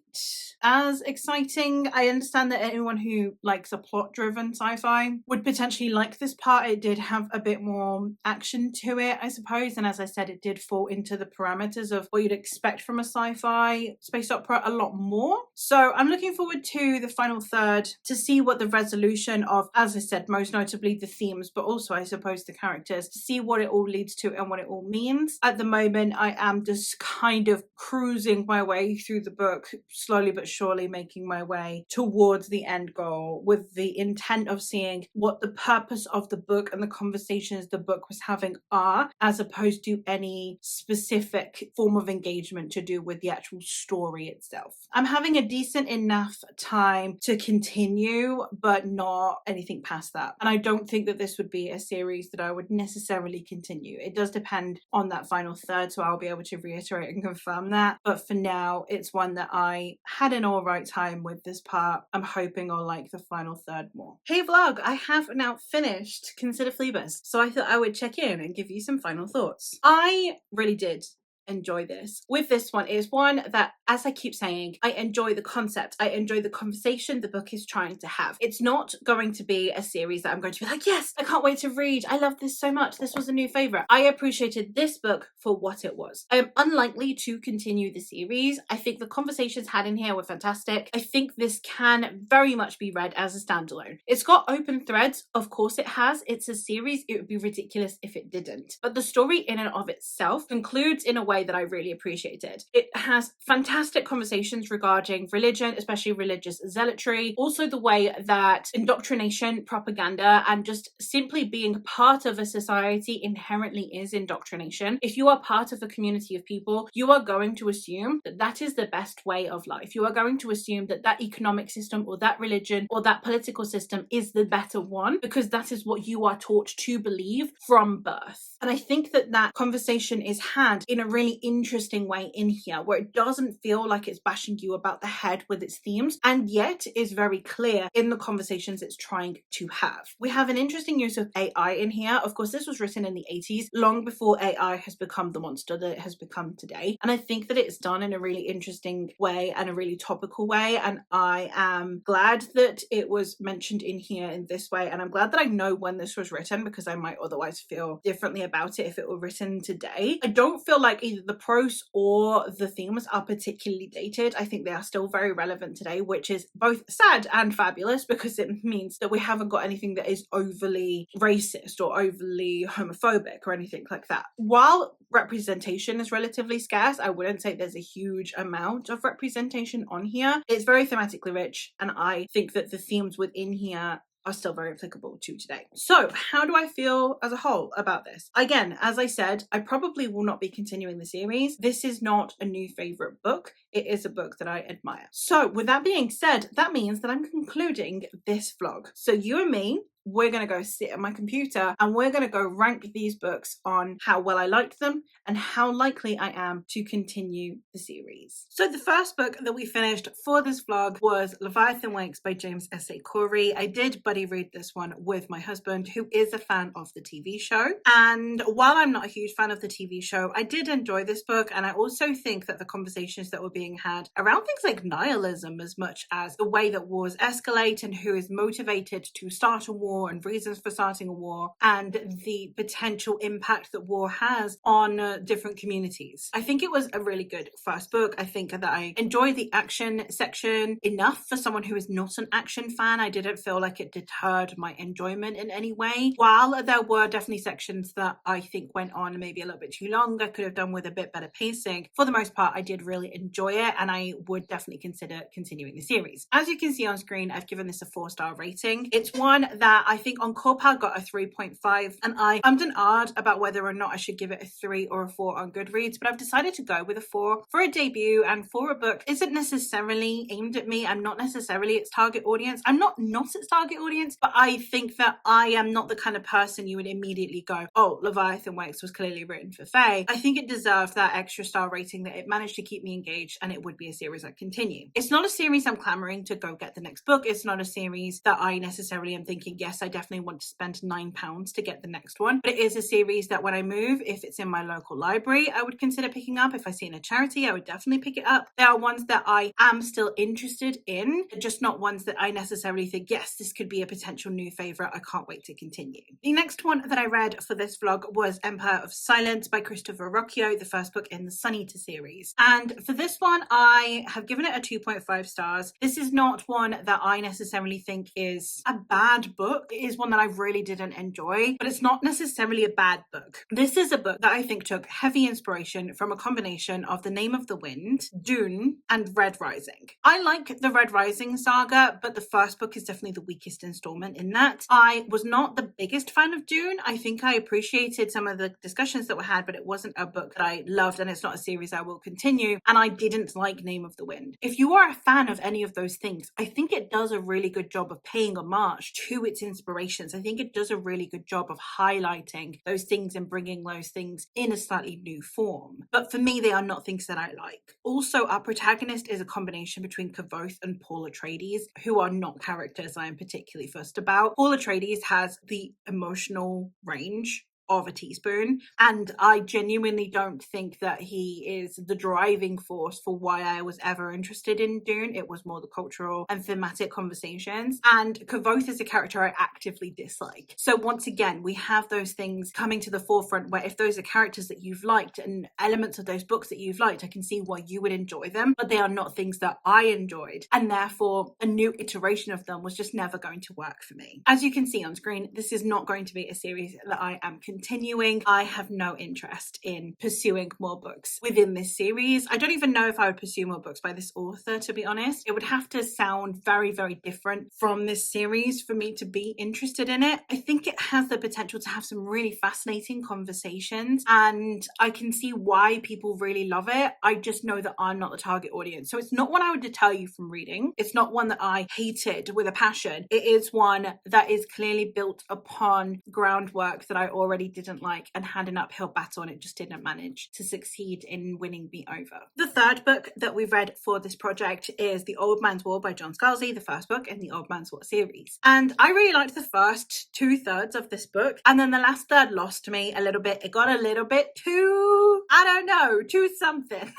as exciting. I understand that anyone who likes a plot-driven sci-fi would potentially like this part. It did have a bit more action to it, I suppose, and as I said, it did fall into the parameters of what you'd expect from a sci-fi space opera a lot more. So I'm looking forward to the final third to see what the resolution of, as I said, most notably the themes, but also I suppose the characters, to see what it all leads to and what it all means. At the moment, I am just kind of cruising my way through the book, slowly but surely making my way towards the end goal, with the intent of seeing what the purpose of the book and the conversations the book was having are, as opposed to any specific form of engagement to do with the actual story itself. I'm having a decent enough time to continue, but not anything past that. And I don't think that this would be a series that I would necessarily continue. It does depend on that final third, so I'll be able to reiterate and confirm that. But for now, it's one that I had an alright time with this part. I'm hoping I'll like the final third more. Hey vlog, I have now finished Consider Phlebas, so I thought I would check in and give you some final thoughts. I really did enjoy this. With this one, it is one that, as I keep saying, I enjoy the concept, I enjoy the conversation the book is trying to have. It's not going to be a series that I'm going to be like, yes, I can't wait to read, I love this so much, this was a new favourite. I appreciated this book for what it was. I am unlikely to continue the series. I think the conversations had in here were fantastic. I think this can very much be read as a standalone. It's got open threads, of course it has. It's a series, it would be ridiculous if it didn't. But the story in and of itself concludes in a way that I really appreciated. It has fantastic conversations regarding religion, especially religious zealotry, also the way that indoctrination, propaganda, and just simply being part of a society inherently is indoctrination. If you are part of a community of people, you are going to assume that that is the best way of life. You are going to assume that that economic system or that religion or that political system is the better one, because that is what you are taught to believe from birth. And I think that that conversation is had in a really interesting way in here, where it doesn't feel like it's bashing you about the head with its themes, and yet is very clear in the conversations it's trying to have. We have an interesting use of AI in here. Of course, this was written in the 80s, long before AI has become the monster that it has become today. And I think that it's done in a really interesting way and a really topical way. And I am glad that it was mentioned in here in this way. And I'm glad that I know when this was written, because I might otherwise feel differently about it if it were written today. I don't feel like either that the prose or the themes are particularly dated. I think they are still very relevant today, which is both sad and fabulous because it means that we haven't got anything that is overly racist or overly homophobic or anything like that. While representation is relatively scarce, I wouldn't say there's a huge amount of representation on here. It's very thematically rich, and I think that the themes within here are still very applicable to today. So how do I feel as a whole about this? Again, as I said, I probably will not be continuing the series. This is not a new favorite book. It is a book that I admire. So with that being said, that means that I'm concluding this vlog. So you and me, we're going to go sit at my computer and we're going to go rank these books on how well I liked them and how likely I am to continue the series. So the first book that we finished for this vlog was Leviathan Wakes by James S.A. Corey. I did buddy read this one with my husband, who is a fan of the TV show. And while I'm not a huge fan of the TV show, I did enjoy this book. And I also think that the conversations that were being had around things like nihilism, as much as the way that wars escalate and who is motivated to start a war and reasons for starting a war, and the potential impact that war has on different communities. I think it was a really good first book. I think that I enjoyed the action section enough for someone who is not an action fan. I didn't feel like it deterred my enjoyment in any way. While there were definitely sections that I think went on maybe a little bit too long, I could have done with a bit better pacing. For the most part, I did really enjoy it, and I would definitely consider continuing the series. As you can see on screen, I've given this a 4-star rating. It's one that I think on Corpal got a 3.5, and I ummed and ahed about whether or not I should give it a 3 or a 4 on Goodreads, but I've decided to go with a 4 for a debut and for a book isn't necessarily aimed at me. I'm not necessarily its target audience. I'm not its target audience, but I think that I am not the kind of person you would immediately go, oh, Leviathan Wakes was clearly written for Faye. I think it deserved that extra star rating, that it managed to keep me engaged, and it would be a series I'd continue. It's not a series I'm clamoring to go get the next book. It's not a series that I necessarily am thinking, yes, I definitely want to spend £9 to get the next one. But it is a series that when I move, if it's in my local library, I would consider picking up. If I see in a charity, I would definitely pick it up. There are ones that I am still interested in, just not ones that I necessarily think, yes, this could be a potential new favourite. I can't wait to continue. The next one that I read for this vlog was Empire of Silence by Christopher Ruocchio, the first book in the Sun Eater series. And for this one, I have given it a 2.5 stars. This is not one that I necessarily think is a bad book. It is one that I really didn't enjoy, but it's not necessarily a bad book. This is a book that I think took heavy inspiration from a combination of The Name of the Wind, Dune, and Red Rising. I like the Red Rising saga, but the first book is definitely the weakest installment in that. I was not the biggest fan of Dune. I think I appreciated some of the discussions that were had, but it wasn't a book that I loved, and it's not a series I will continue, and I didn't like Name of the Wind. If you are a fan of any of those things, I think it does a really good job of paying homage to its inspirations. I think it does a really good job of highlighting those things and bringing those things in a slightly new form. But for me, they are not things that I like. Also, our protagonist is a combination between Kvothe and Paul Atreides, who are not characters I am particularly fussed about. Paul Atreides has the emotional range of a teaspoon, and I genuinely don't think that he is the driving force for why I was ever interested in Dune. It was more the cultural and thematic conversations, and Kvothe is a character I actively dislike. So once again, we have those things coming to the forefront where if those are characters that you've liked and elements of those books that you've liked, I can see why you would enjoy them, but they are not things that I enjoyed, and therefore a new iteration of them was just never going to work for me. As you can see on screen, this is not going to be a series that I am continuing. I have no interest in pursuing more books within this series. I don't even know if I would pursue more books by this author, to be honest. It would have to sound very, very different from this series for me to be interested in it. I think it has the potential to have some really fascinating conversations, and I can see why people really love it. I just know that I'm not the target audience. So it's not one I would deter you from reading. It's not one that I hated with a passion. It is one that is clearly built upon groundwork that I already didn't like and had an uphill battle, and it just didn't manage to succeed in winning me over. The third book that we've read for this project is The Old Man's War by John Scalzi, the first book in the Old Man's War series. And I really liked the first 2/3 of this book, and then the last third lost me a little bit. It got a little bit too, I don't know, too something.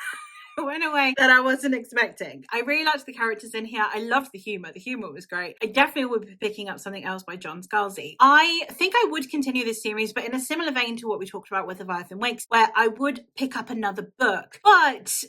went away that I wasn't expecting. I really liked the characters in here. I loved the humor. The humor was great. I definitely would be picking up something else by John Scalzi. I think I would continue this series, but in a similar vein to what we talked about with Leviathan Wakes, where I would pick up another book, but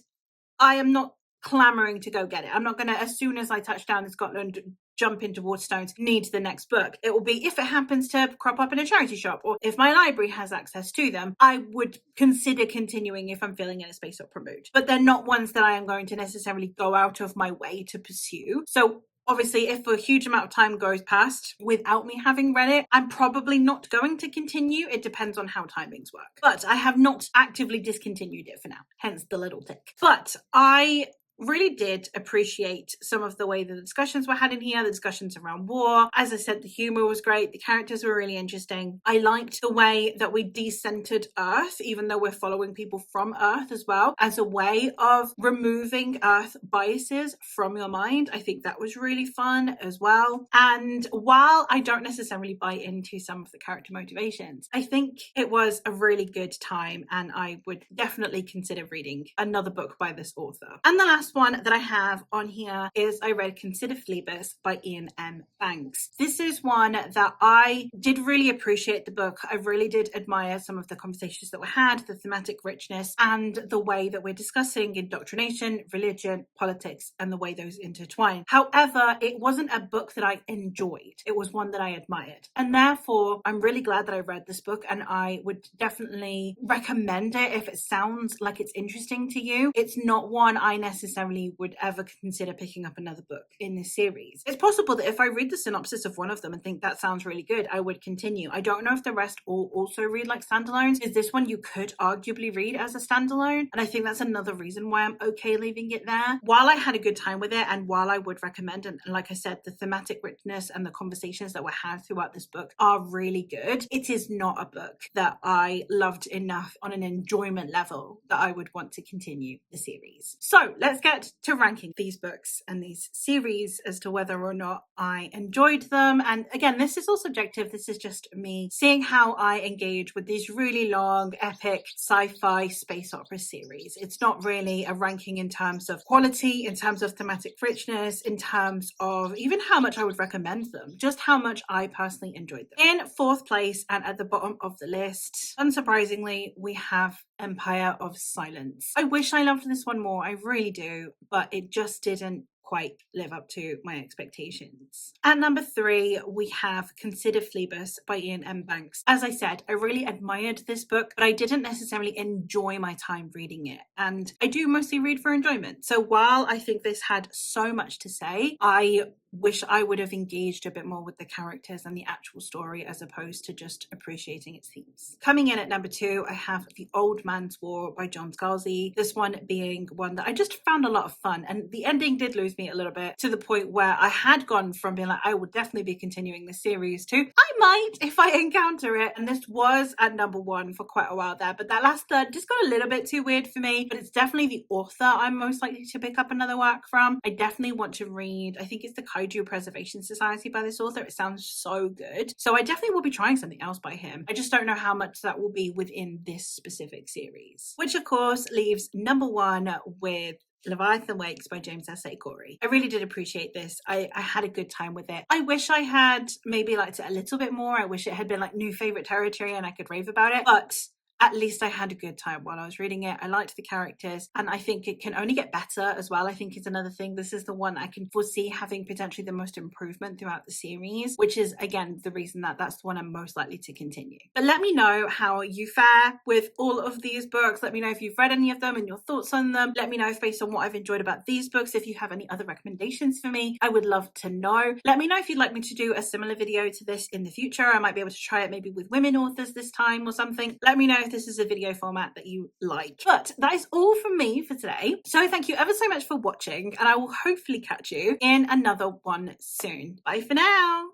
I am not clamoring to go get it. I'm not going to, as soon as I touch down in Scotland, jump into Waterstones, need the next book. It will be if it happens to crop up in a charity shop, or if my library has access to them, I would consider continuing if I'm feeling in a space opera mood. But they're not ones that I am going to necessarily go out of my way to pursue. So obviously, if a huge amount of time goes past without me having read it, I'm probably not going to continue. It depends on how timings work. But I have not actively discontinued it for now, hence the little tick. But I really did appreciate some of the way the discussions were had in here, the discussions around war. As I said, the humor was great. The characters were really interesting. I liked the way that we decentered Earth, even though we're following people from Earth as well, as a way of removing Earth biases from your mind. I think that was really fun as well. And while I don't necessarily buy into some of the character motivations, I think it was a really good time, and I would definitely consider reading another book by this author. And the last one that I have on here is I read Consider Phlebas by Ian M. Banks. This is one that I did really appreciate the book. I really did admire some of the conversations that were had, the thematic richness, and the way that we're discussing indoctrination, religion, politics, and the way those intertwine. However, it wasn't a book that I enjoyed. It was one that I admired. And therefore, I'm really glad that I read this book, and I would definitely recommend it if it sounds like it's interesting to you. It's not one I necessarily would ever consider picking up another book in this series. It's possible that if I read the synopsis of one of them and think that sounds really good, I would continue. I don't know if the rest all also read like standalones. Is this one you could arguably read as a standalone? And I think that's another reason why I'm okay leaving it there. While I had a good time with it, and while I would recommend, and like I said, the thematic richness and the conversations that were had throughout this book are really good, it is not a book that I loved enough on an enjoyment level that I would want to continue the series. So let's get to ranking these books and these series as to whether or not I enjoyed them. And again, this is all subjective. This is just me seeing how I engage with these really long, epic sci-fi space opera series. It's not really a ranking in terms of quality, in terms of thematic richness, in terms of even how much I would recommend them, just how much I personally enjoyed them. In fourth place and at the bottom of the list, unsurprisingly, we have Empire of Silence. I wish I loved this one more. I really do, but it just didn't quite live up to my expectations. At number 3, we have Consider Phlebas by Ian M. Banks. As I said, I really admired this book, but I didn't necessarily enjoy my time reading it. And I do mostly read for enjoyment. So while I think this had so much to say, I wish I would have engaged a bit more with the characters and the actual story as opposed to just appreciating its themes. Coming in at number 2, I have The Old Man's War by John Scalzi. This one being one that I just found a lot of fun, and the ending did lose me a little bit to the point where I had gone from being like, I would definitely be continuing the series to I might if I encounter it. And this was at number 1 for quite a while there, but that last third just got a little bit too weird for me. But it's definitely the author I'm most likely to pick up another work from. I definitely want to read, I think it's the Kaiju Preservation Society by this author. It sounds so good. So I definitely will be trying something else by him. I just don't know how much that will be within this specific series. Which of course leaves number 1 with Leviathan Wakes by James S. A. Corey. I really did appreciate this. I had a good time with it. I wish I had maybe liked it a little bit more. I wish it had been like new favorite territory and I could rave about it. But at least I had a good time while I was reading it. I liked the characters, and I think it can only get better as well. I think it's another thing. This is the one I can foresee having potentially the most improvement throughout the series, which is, again, the reason that that's the one I'm most likely to continue. But let me know how you fare with all of these books. Let me know if you've read any of them and your thoughts on them. Let me know if based on what I've enjoyed about these books, if you have any other recommendations for me. I would love to know. Let me know if you'd like me to do a similar video to this in the future. I might be able to try it maybe with women authors this time or something. Let me know if this is a video format that you like. But that is all from me for today. So thank you ever so much for watching, and I will hopefully catch you in another one soon. Bye for now.